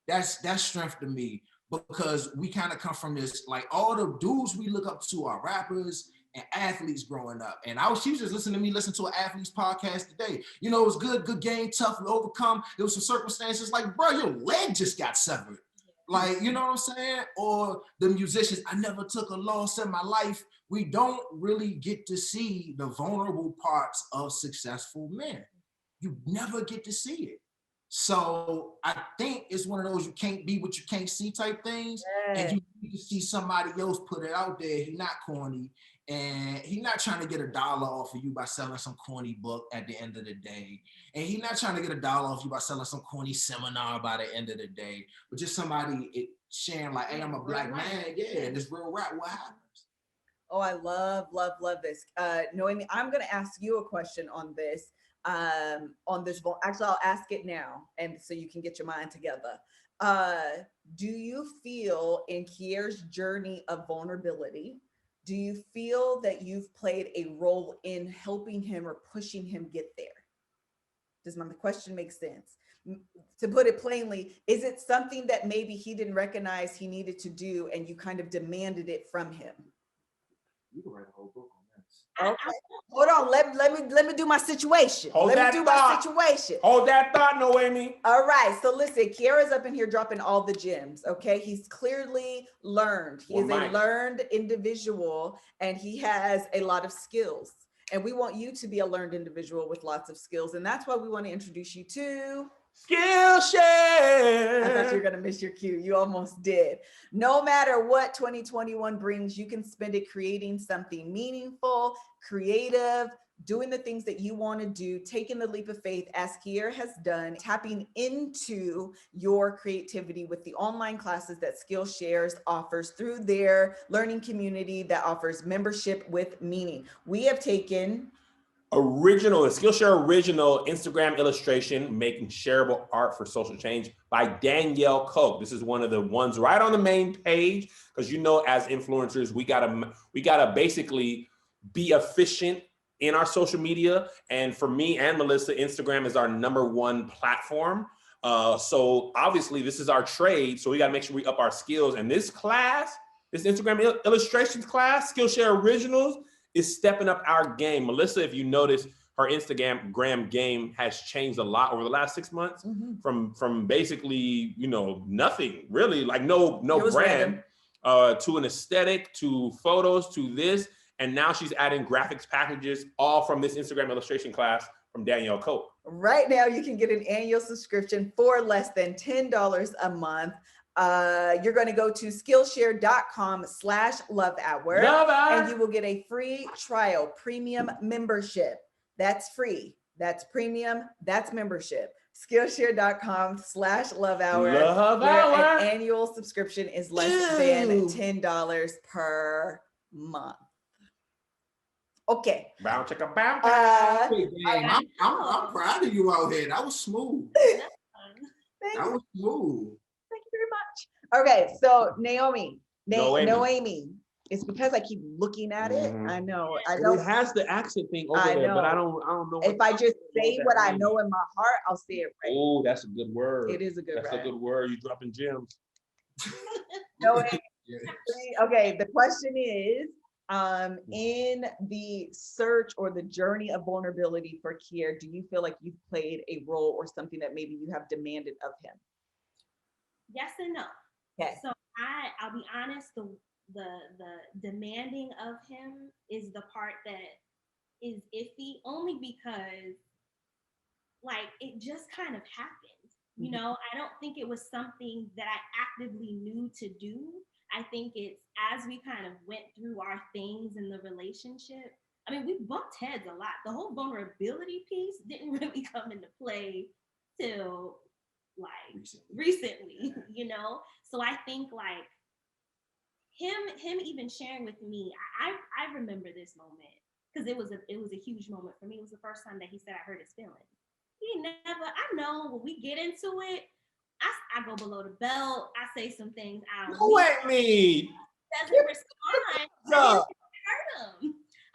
it. That's strength to me, because we kind of come from this, like, all the dudes we look up to are rappers and athletes growing up. And she was just listening to me listen to an athlete's podcast today. It was good game, tough, and overcome. There was some circumstances like, bro, your leg just got severed. Like, you know what I'm saying? Or the musicians, I never took a loss in my life. We don't really get to see the vulnerable parts of successful men. You never get to see it. So I think it's one of those you can't be what you can't see type things. And you need you see somebody else put it out there, he's not corny, and he's not trying to get $1 off of you by selling some corny book at the end of the day, and he's not trying to get $1 off you by selling some corny seminar by the end of the day, but just somebody sharing like, hey, I'm a black man, and this real rap, what happens? Oh, I love this. Noemie, I'm going to ask you a question on this. Actually, I'll ask it now, and so you can get your mind together. Do you feel in Kier's journey of vulnerability, do you feel that you've played a role in helping him or pushing him get there? Does my question make sense? To put it plainly, is it something that maybe he didn't recognize he needed to do and you kind of demanded it from him? You can write a whole book on this. Okay. Hold on. Let me do my situation. Hold that thought. Hold that thought, Noemie. All right. So listen, Kiara's up in here dropping all the gems. Okay. He's clearly learned. He is a learned individual and he has a lot of skills. And we want you to be a learned individual with lots of skills. And that's why we want to introduce you to SkillShare. I thought you were going to miss your cue. You almost did. No matter what 2021 brings, you can spend it creating something meaningful, creative, doing the things that you want to do, taking the leap of faith as Kier has done, tapping into your creativity with the online classes that SkillShare offers through their learning community that offers membership with meaning. We have taken SkillShare original Instagram illustration, making shareable art for social change by Danielle Koch. This is one of the ones right on the main page, because as influencers, we gotta basically be efficient in our social media. And for me and Melissa, Instagram is our #1 platform. So obviously this is our trade. So we gotta make sure we up our skills. And this class, this Instagram illustrations class, SkillShare Originals, is stepping up our game. Melissa, if you notice, her Instagram game has changed a lot over the last 6 months, from basically, nothing really, like no brand, to an aesthetic, to photos, to this. And now she's adding graphics packages, all from this Instagram illustration class from Danielle Koch. Right now, you can get an annual subscription for less than $10 a month. You're going to go to skillshare.com/lovehour and you will get a free trial premium membership. That's free. That's premium. That's membership. Skillshare.com/lovehour. Where an annual subscription is less than $10 per month. Okay. I'm proud of you out here. That was smooth. That was smooth. Thank you very much. Okay, so Noemie. It's because I keep looking at it. I know. It has the accent thing over there, but I don't know. If I just say what I know in my heart, I'll say it right. Oh, that's a good word. It is a good word. That's a good word. You're dropping gems. Okay, the question is, in the search or the journey of vulnerability for Kier, do you feel like you've played a role or something that maybe you have demanded of him? Yes and no. Okay. So I'll be honest, the demanding of him is the part that is iffy, only because it just kind of happened. I don't think it was something that I actively knew to do. I think it's as we kind of went through our things in the relationship. I mean, we bumped heads a lot. The whole vulnerability piece didn't really come into play till recently, So I think him even sharing with me, I remember this moment because it was a huge moment for me. It was the first time that he said I hurt his feelings. I know when we get into it, I go below the belt. I say some things I don't me. Doesn't respond.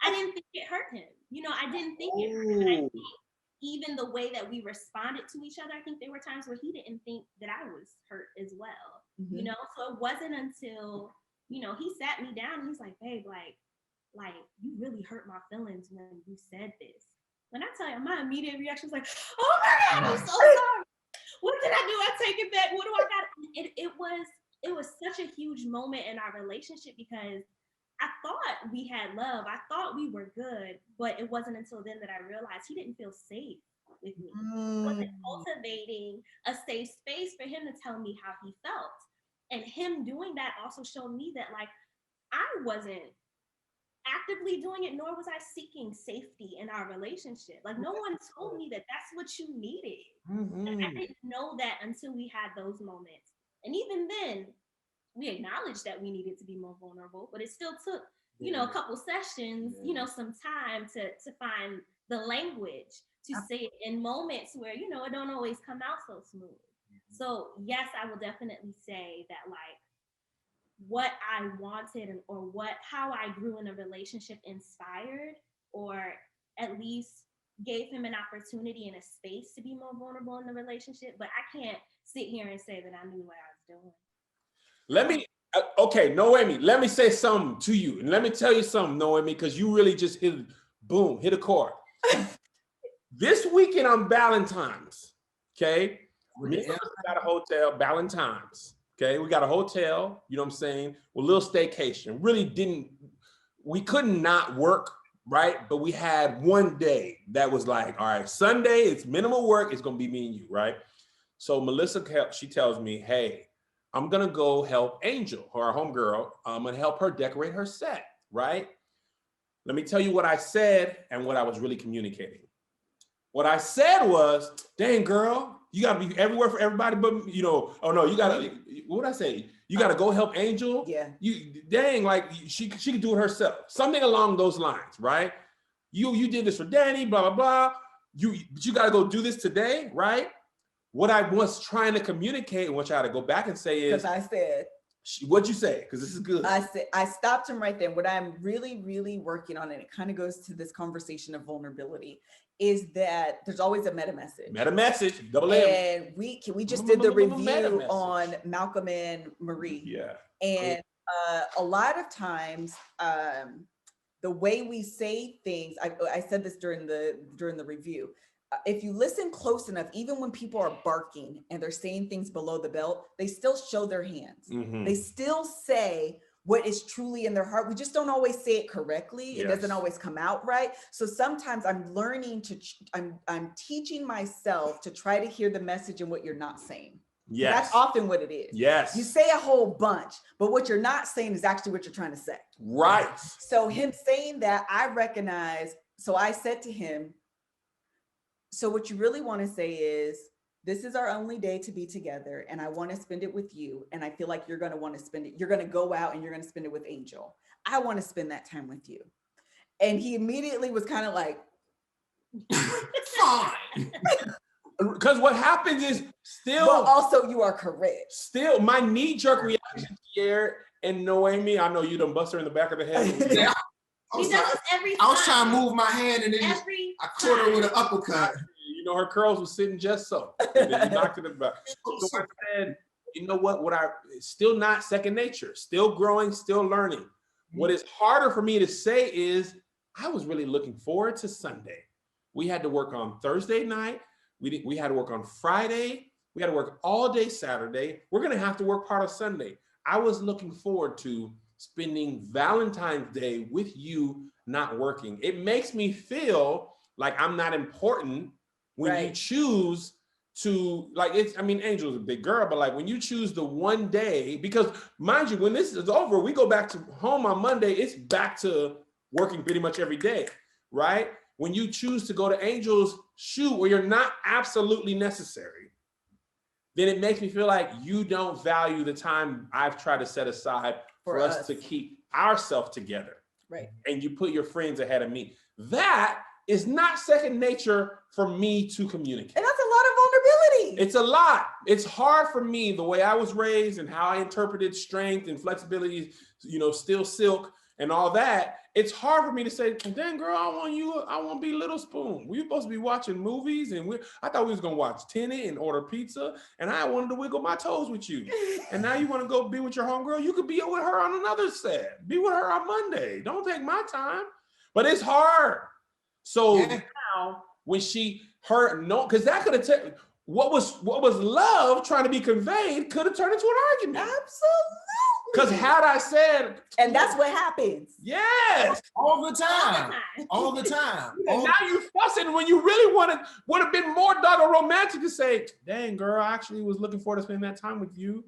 I didn't think it hurt him. I didn't think it hurt him. And I think even the way that we responded to each other, I think there were times where he didn't think that I was hurt as well. So it wasn't until, he sat me down and he's like, babe, you really hurt my feelings when you said this. When I tell you, my immediate reaction was like, oh my God, I'm so sorry. What did I do? I take it back. What do I got? It was such a huge moment in our relationship because I thought we had love. I thought we were good, but it wasn't until then that I realized he didn't feel safe with me. He wasn't cultivating a safe space for him to tell me how he felt. And him doing that also showed me that like I wasn't actively doing it, nor was I seeking safety in our relationship. Like no one told me that that's what you needed. Mm-hmm. I didn't know that until we had those moments. And even then, we acknowledged that we needed to be more vulnerable, but it still took, you know, a couple sessions, you know, some time to find the language to say it in moments where, you know, it don't always come out so smooth. So yes, I will definitely say that like what I wanted or how I grew in a relationship inspired or at least gave him an opportunity and a space to be more vulnerable in the relationship. But I can't sit here and say that I knew what I was doing. Let me, okay, Noemie, let me say something to you. And let me tell you something, Noemie, because you really just hit a chord. This weekend on Valentine's, okay? Me and Melissa got a hotel, Valentine's. Okay, we got a hotel, you know what I'm saying? Well, little staycation. Really we couldn't not work, right? But we had one day that was like, all right, Sunday, it's minimal work, it's gonna be me and you, right? So Melissa, she tells me, hey, I'm gonna go help Angel, our homegirl. I'm gonna help her decorate her set, right? Let me tell you what I said and what I was really communicating. What I said was, dang girl, you gotta be everywhere for everybody, but you know, oh no, you gotta, what did I say? You gotta go help Angel. Yeah. You dang, like she could do it herself. Something along those lines, right? You did this for Danny, blah, blah, blah. But you gotta go do this today, right? What I was trying to communicate, and what I had to go back and say is, because I said, what'd you say? Because this is good. I stopped him right there. What I'm really, really working on, and it kind of goes to this conversation of vulnerability, is that there's always a meta message. Meta message, double M. And we just did the review on Malcolm and Marie. Yeah. And a lot of times, the way we say things, I said this during the review. If you listen close enough, even when people are barking and they're saying things below the belt, they still show their hands. Mm-hmm. They still say what is truly in their heart. We just don't always say it correctly. Yes. It doesn't always come out right. So sometimes I'm learning I'm teaching myself to try to hear the message in what you're not saying. Yes. That's often what it is. Yes. You say a whole bunch, but what you're not saying is actually what you're trying to say. Right. So him saying that, I recognize, so I said to him, so what you really want to say is, this is our only day to be together and I want to spend it with you. And I feel like you're going to want to spend it. You're going to go out and you're going to spend it with Angel. I want to spend that time with you. And he immediately was kind of like, fine. Because what happens is still. But also you are correct. Still, my knee-jerk reaction, Pierre and Noemie, I know you done bust her in the back of the head. Yeah. He does this every time. I was trying to move my hand and then I caught her with an uppercut. You know, her curls were sitting just so. And then you knocked it in the back. So I said, you know what? Still not second nature, still growing, still learning. What is harder for me to say is, I was really looking forward to Sunday. We had to work on Thursday night. We had to work on Friday. We had to work all day Saturday. We're going to have to work part of Sunday. I was looking forward to spending Valentine's Day with you not working. It makes me feel like I'm not important when you choose to, like, Angel's a big girl, but like when you choose the one day, because mind you, when this is over, we go back to home on Monday, it's back to working pretty much every day, right? When you choose to go to Angel's shoot where you're not absolutely necessary, then it makes me feel like you don't value the time I've tried to set aside for us to keep ourselves together. Right. And you put your friends ahead of me. That is not second nature for me to communicate. And that's a lot of vulnerability. It's a lot. It's hard for me, the way I was raised and how I interpreted strength and flexibility, still silk and all that. It's hard for me to say, dang girl, I want to be Little Spoon. We were supposed to be watching movies and I thought we was going to watch Tenet and order pizza and I wanted to wiggle my toes with you. And now you want to go be with your homegirl? You could be with her on another set. Be with her on Monday. Don't take my time. But it's hard. So now when because that could have taken, what was love trying to be conveyed could have turned into an argument. Absolutely. Because had I said, and that's what happens. Yes, all the time. Now you fussing when you really would have been more doggone romantic to say, dang girl, I actually was looking forward to spending that time with you.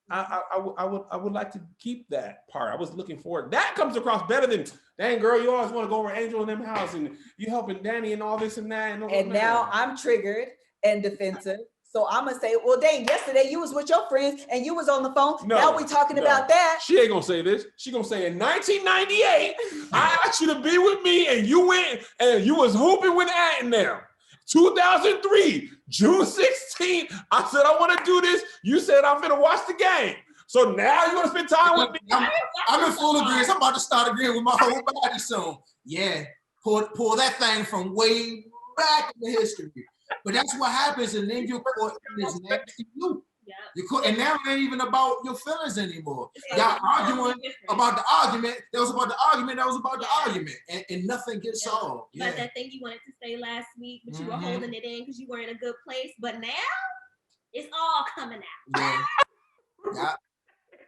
I would like to keep that part. I was looking for it. That comes across better than, dang girl, you always want to go over Angel and them house and you helping Danny and all this and that. And now I'm triggered and defensive. So I'm gonna say, well, dang, yesterday you was with your friends and you was on the phone. Now we talking about that. She ain't gonna say this. She gonna say in 1998, I asked you to be with me and you went and you was hooping with Aunt and them. 2003, June 16th, I said, I want to do this. You said, I'm gonna watch the game. So now you want to spend time with me? I'm in full agreement. I'm about to start agreeing with my whole body soon. Yeah, pull that thing from way back in the history. But that's what happens, and then you're caught in this nasty loop. Yeah. You're caught, and now it ain't even about your feelings anymore. Y'all arguing about the argument. That was about the argument. That was about the argument, and nothing gets solved. Yeah. But that thing you wanted to say last week, but you were holding it in because you were in a good place. But now it's all coming out.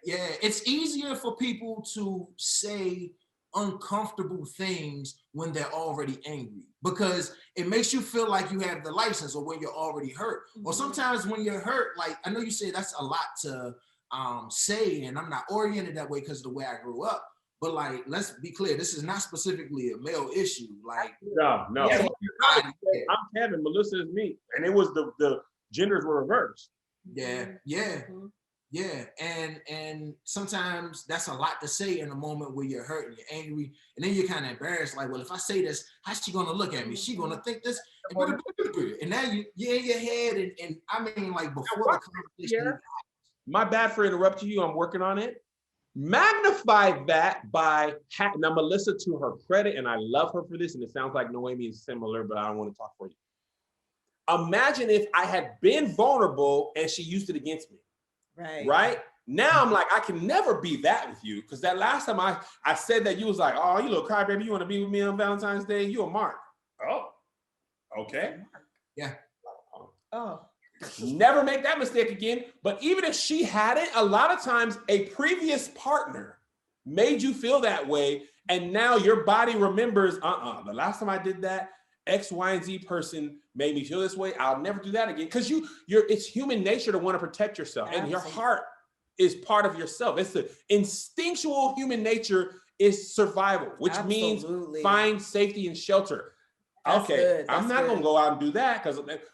Yeah. It's easier for people to say uncomfortable things when they're already angry, because it makes you feel like you have the license, or when you're already hurt. Or sometimes when you're hurt, like I know you say that's a lot to say, and I'm not oriented that way because of the way I grew up. But like, let's be clear, this is not specifically a male issue. Like, no. Yeah. I'm Kevin, Melissa is me, and it was the genders were reversed. Yeah, and sometimes that's a lot to say in a moment where you're hurt and you're angry, and then you're kind of embarrassed. Like, well, if I say this, how's she gonna look at me? She gonna think this, and now you're in your head, and I mean, like before the conversation. My bad for interrupting you. I'm working on it. Magnify that by now, Melissa, to her credit, and I love her for this, and it sounds like Noemie is similar, but I don't want to talk for you. Imagine if I had been vulnerable and she used it against me. Right? Now I'm like, I can never be that with you, because that last time I said that, you was like, oh, you little crybaby, you want to be with me on Valentine's Day? You a mark. Oh, okay. Yeah. Oh. Never make that mistake again. But even if she hadn't, a lot of times a previous partner made you feel that way, and now your body remembers, the last time I did that, X, Y, and Z person made me feel this way. I'll never do that again. Because it's human nature to want to protect yourself. Absolutely. And your heart is part of yourself. It's the instinctual human nature is survival, which means find safety and shelter. I'm not going to go out and do that,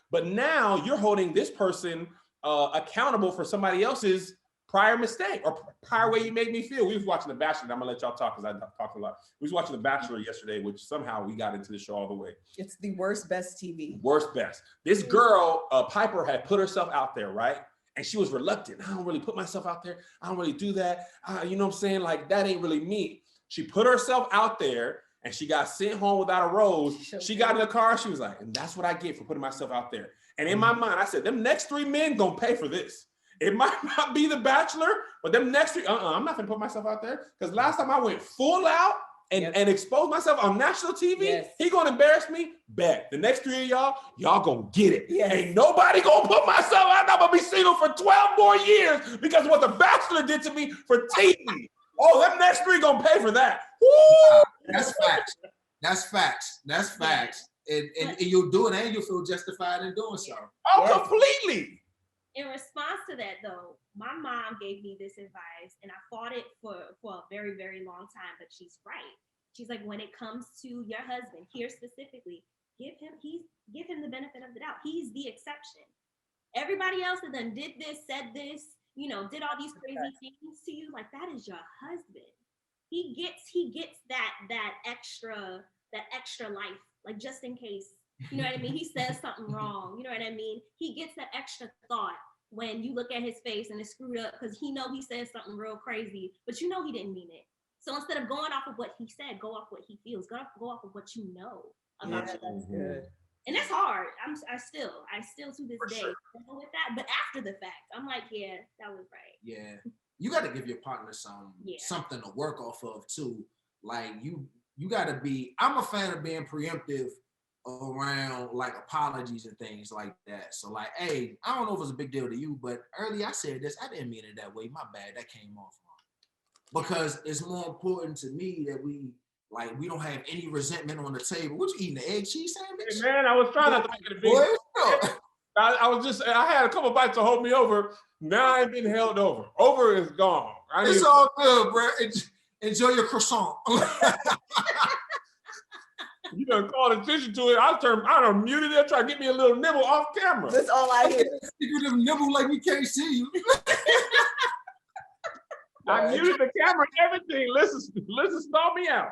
but now you're holding this person accountable for somebody else's prior mistake or prior way you made me feel. We was watching The Bachelor. I'm gonna let y'all talk because I talked a lot. We was watching The Bachelor yesterday, which somehow we got into the show all the way. It's the worst, best TV. Worst, best. This girl, Piper, had put herself out there, right? And she was reluctant. I don't really put myself out there. I don't really do that. You know what I'm saying? Like, that ain't really me. She put herself out there and she got sent home without a rose. She got in the car. She was like, and that's what I get for putting myself out there. And in my mind, I said, them next 3 men gonna pay for this. It might not be The Bachelor, but them next 3, I'm not gonna put myself out there. Because last time I went full out and exposed myself on national TV, he gonna embarrass me. Bet. The next 3 of y'all gonna get it. Ain't nobody gonna put myself out. I'm gonna be single for 12 more years because of what The Bachelor did to me for TV. Oh, them next 3 gonna pay for that. Woo! That's facts. That's facts. That's facts. And you'll do it and you'll feel justified in doing so. Oh, completely. In response to that, though, my mom gave me this advice, and I fought it for a very, very long time, but she's right. She's like, when it comes to your husband, here specifically, give him the benefit of the doubt. He's the exception. Everybody else that then did this, said this, did all these crazy things to you, like, that is your husband. He gets that extra life, like, just in case. You know what I mean? He says something wrong. You know what I mean? He gets that extra thought when you look at his face and it's screwed up because he says something real crazy, but he didn't mean it. So instead of going off of what he said, go off what he feels. Go off of what you know about you. That's good. And that's hard. I still to this day with that. But after the fact, I'm like, yeah, that was right. Yeah, you got to give your partner something to work off of too. Like you got to be. I'm a fan of being preemptive around like apologies and things like that. So like, hey, I don't know if it's a big deal to you, but earlier I said this, I didn't mean it that way. My bad, that came off wrong. Because it's more important to me that we don't have any resentment on the table. What you eating, the egg cheese sandwich? Hey man, I was trying not to make it a big I had a couple bites to hold me over. Now I've been held over. Over is gone. It's all good, bro. Enjoy your croissant. You done called attention to it. I done muted it, try to get me a little nibble off camera. That's all I hear. Secretive nibble like we can't see you. I muted the camera and everything. Listen, stall me out.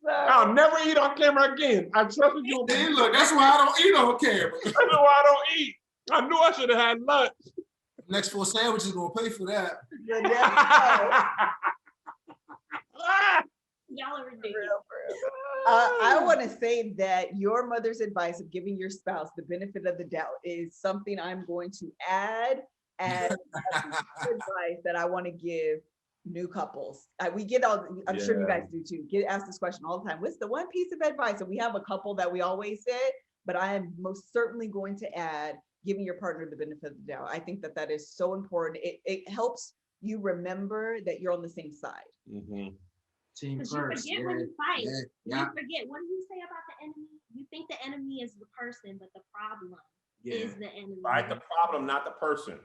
Sorry. I'll never eat on camera again. I trusted you. Hey, look, that's why I don't eat on camera. That's why I don't eat. I knew I should have had lunch. Next 4 sandwiches gonna pay for that. You're definitely right. Y'all are ridiculous. I want to say that your mother's advice of giving your spouse the benefit of the doubt is something I'm going to add as advice that I want to give new couples. We get all, I'm sure you guys do too, get asked this question all the time. What's the one piece of advice? And we have a couple that we always say, but I am most certainly going to add giving your partner the benefit of the doubt. I think that that is so important. It helps you remember that you're on the same side. Mm-hmm. Team Because first. you forget when you fight. Yeah. You forget. What do you say about the enemy? You think the enemy is the person, but the problem is the enemy. Right, the problem, not the person.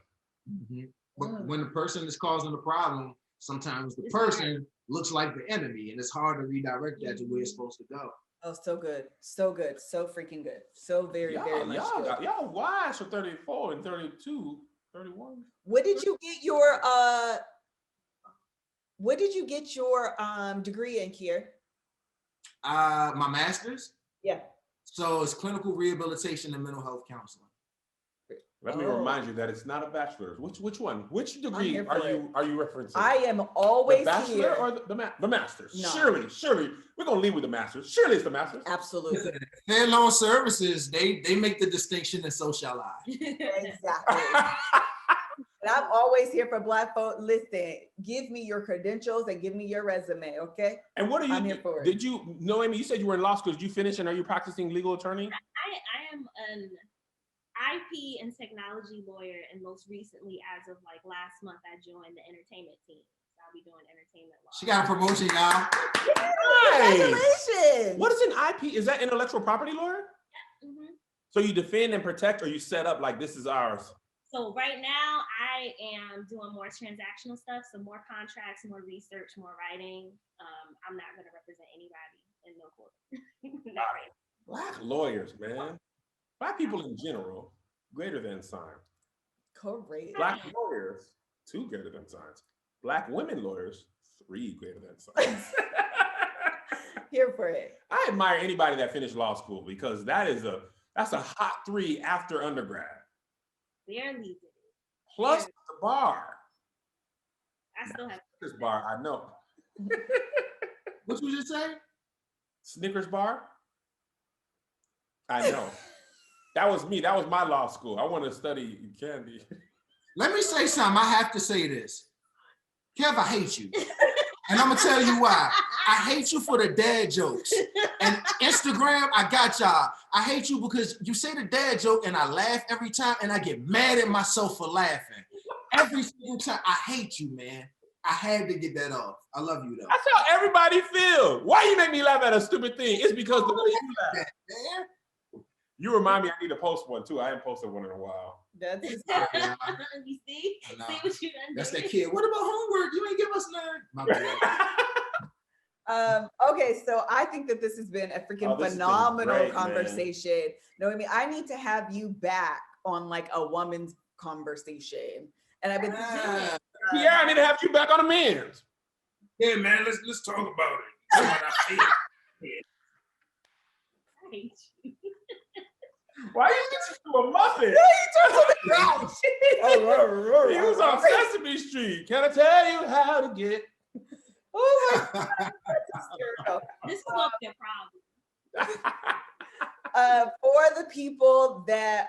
Mm-hmm. But when the person is causing the problem, sometimes the person looks like the enemy, and it's hard to redirect that to where it's supposed to go. Oh, so good. So good. So freaking good. So very much good. Y'all wise for 34 and 32, 31. What did you get your degree in, Kier? My master's. Yeah. So it's clinical rehabilitation and mental health counseling. Let me remind you that it's not a bachelor's. Which one? Which degree are you referencing? I am always the bachelor here. or the master's? No. Surely. We're gonna leave with the master's. Surely it's the master's. Absolutely. Fair loan services, they make the distinction, and so shall I. Exactly. And I'm always here for Black folk. Listen, give me your credentials and give me your resume, okay? And what are you? I'm here for it. Did you, Noemie? You said you were in law school. Did you finish, and are you practicing legal attorney? I am an IP and technology lawyer, and most recently, as of like last month, I joined the entertainment team. So I'll be doing entertainment law. She got a promotion, y'all. Congratulations. What is an IP? Is that intellectual property lawyer? Yeah. Mm-hmm. So you defend and protect, or you set up like this is ours? So right now, I am doing more transactional stuff, so more contracts, more research, more writing. I'm not going to represent anybody in no court. Not right. Black lawyers, man. Black people in general, greater than signs. Great. Black lawyers, 2 greater than signs. Black women lawyers, 3 greater than signs. Here for it. I admire anybody that finished law school because that's a hot 3 after undergrad. Barely did it. Plus the bar. I still have this bar, I know. What you just say? Snickers bar? I know. That was me. That was my law school. I want to study candy. Let me say something. I have to say this. Kev, I hate you. And I'm going to tell you why. I hate you for the dad jokes. And Instagram, I got y'all. I hate you because you say the dad joke and I laugh every time and I get mad at myself for laughing. Every single time. I hate you, man. I had to get that off. I love you, though. That's how everybody feels. Why you make me laugh at a stupid thing? It's because the way you laugh. Man. You remind me I need to post one, too. I ain't posted one in a while. That's you see? Nah. See what you done That's did? that kid. What about homework? You ain't give us none. My bad. Okay, so I think that this has been a freaking phenomenal great, conversation. Noemie, I need to have you back on like a woman's conversation. And I've been Yeah, I need to have you back on the men's. Yeah, man, let's talk about it. I hate you. Why you get to a muffin? He was on Sesame Street. Can I tell you how to get? Oh my God, that's hysterical. This is what their problem. For the people that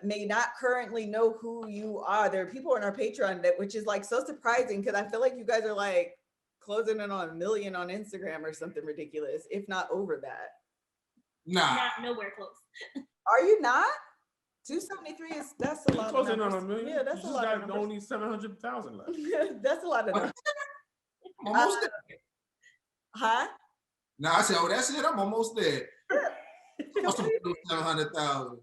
may not currently know who you are, there are people on our Patreon which is like so surprising because I feel like you guys are like closing in on 1 million on Instagram or something ridiculous, if not over that. Nah. Not nowhere close. Are you not? 273 that's a lot. Closing of on numbers. 1 million. Yeah, that's a lot of got numbers. only 700,000 left. That's a lot of numbers. I'm almost there. Huh? Nah, I said, oh, that's it. I'm almost there. 700,000.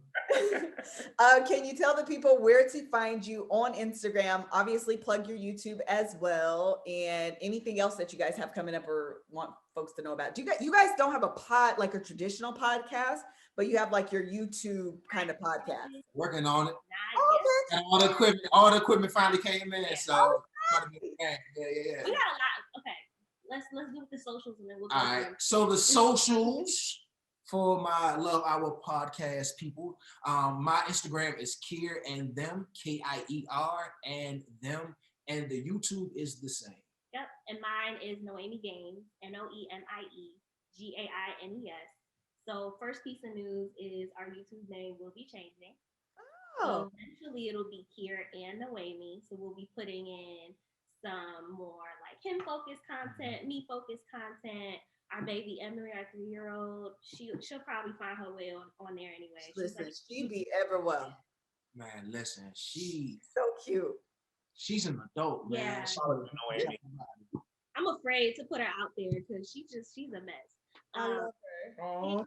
Can you tell the people where to find you on Instagram? Obviously, plug your YouTube as well, and anything else that you guys have coming up or want folks to know about. You guys don't have a pod like a traditional podcast, but you have like your YouTube kind of podcast. Working on it. Oh, okay. And all the equipment finally came in. So yeah. We got a lot. Okay. Let's do the socials and then we'll go. All right. So the socials for my Love Hour podcast people. My Instagram is Kier and Them, Kier and Them, and the YouTube is the same. Yep, and mine is Noemie Gaines, Noemie Gaines. So first piece of news is our YouTube name will be changing. So eventually it'll be Kier and Noemie. So we'll be putting in some more like him-focused content, me-focused content. Our baby Emery, our 3-year-old, she'll probably find her way on there anyway. Listen, she be ever well. Man, listen, she's so cute. She's an adult, man. Yeah. I'm afraid to put her out there because she's a mess. I love her. Oh.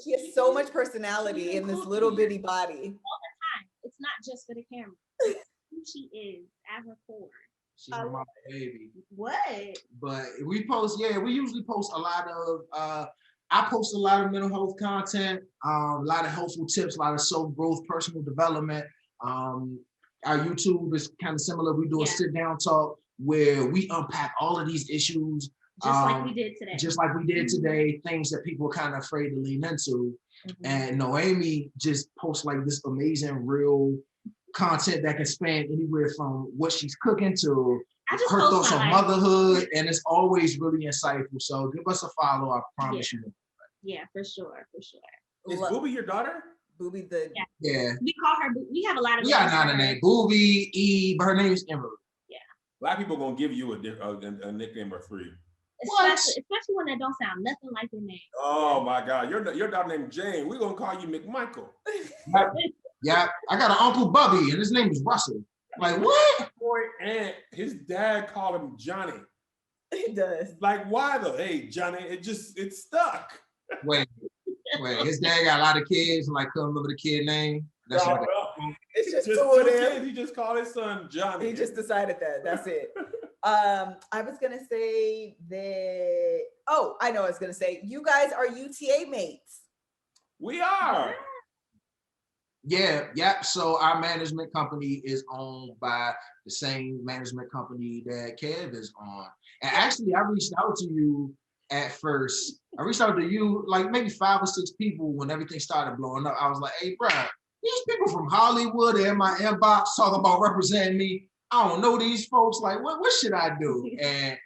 She has so much personality in this little bitty body. All the time. It's not just for the camera. Who she is at her core. She's my baby. What? But we usually post a lot of I post a lot of mental health content, a lot of helpful tips, a lot of self-growth, personal development. Our YouTube is kind of similar. We do a sit-down talk where we unpack all of these issues. Just like we did today. Just like we did today, things that people are kind of afraid to lean into. And Noemie just posts like this amazing, real content that can span anywhere from what she's cooking to her thoughts on motherhood, and it's always really insightful. So give us a follow, I promise you. Yeah, for sure. Is Booby your daughter? Booby the We call her. We have a lot of. We got a name. Booby, Eve, but her name is Emerald. Yeah. Black people gonna give you a nickname or three. Especially one that don't sound nothing like your name. Oh my God, your daughter named Jane. We're gonna call you McMichael. Yeah, I got an Uncle Bubby, and his name is Russell. Like what? Boy, and his dad called him Johnny. He does. Like why though? Hey Johnny, it stuck. Wait, his dad got a lot of kids, and like couldn't remember the kid name. That's no, it's just 2 of them. kids. He just called his son Johnny. He just decided that. That's it. I was gonna say that. Oh, I know. I was gonna say you guys are UTA mates. We are. Yeah. So our management company is owned by the same management company that Kev is on. And actually, I reached out to you at first. I reached out to you like maybe 5 or 6 people when everything started blowing up. I was like, hey, bro, these people from Hollywood are in my inbox talking about representing me. I don't know these folks. Like, what should I do? And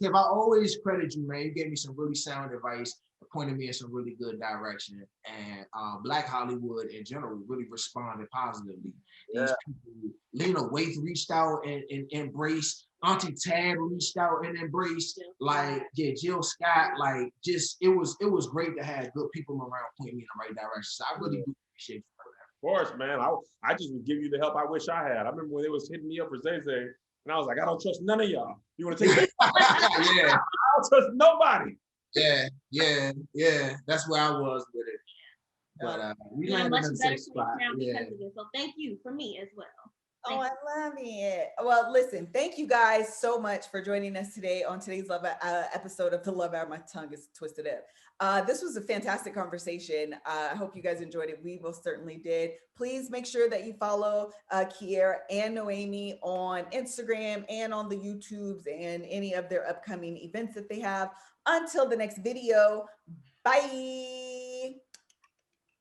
Kev, I always credit you, man. You gave me some really sound advice, pointed me in some really good direction. And Black Hollywood in general really responded positively. These people, Lena Waithe reached out and embraced. Auntie Tab reached out and embraced. Like, Jill Scott. Like, just it was great to have good people around pointing me in the right direction. So I really do appreciate you for that. Of course, man. I just would give you the help I wish I had. I remember when they was hitting me up for Zay, and I was like, I don't trust none of y'all. You want to take it? Yeah. I don't trust nobody. Yeah. That's where I was with it. But we have much in the better same spot. now because of this. So thank you for me as well. I love it. Well, listen, thank you guys so much for joining us today on today's Love episode of the Love Hour. My tongue is twisted up. This was a fantastic conversation. I hope you guys enjoyed it. We most certainly did. Please make sure that you follow Kier and Noemie on Instagram and on the YouTubes and any of their upcoming events that they have. Until the next video, bye.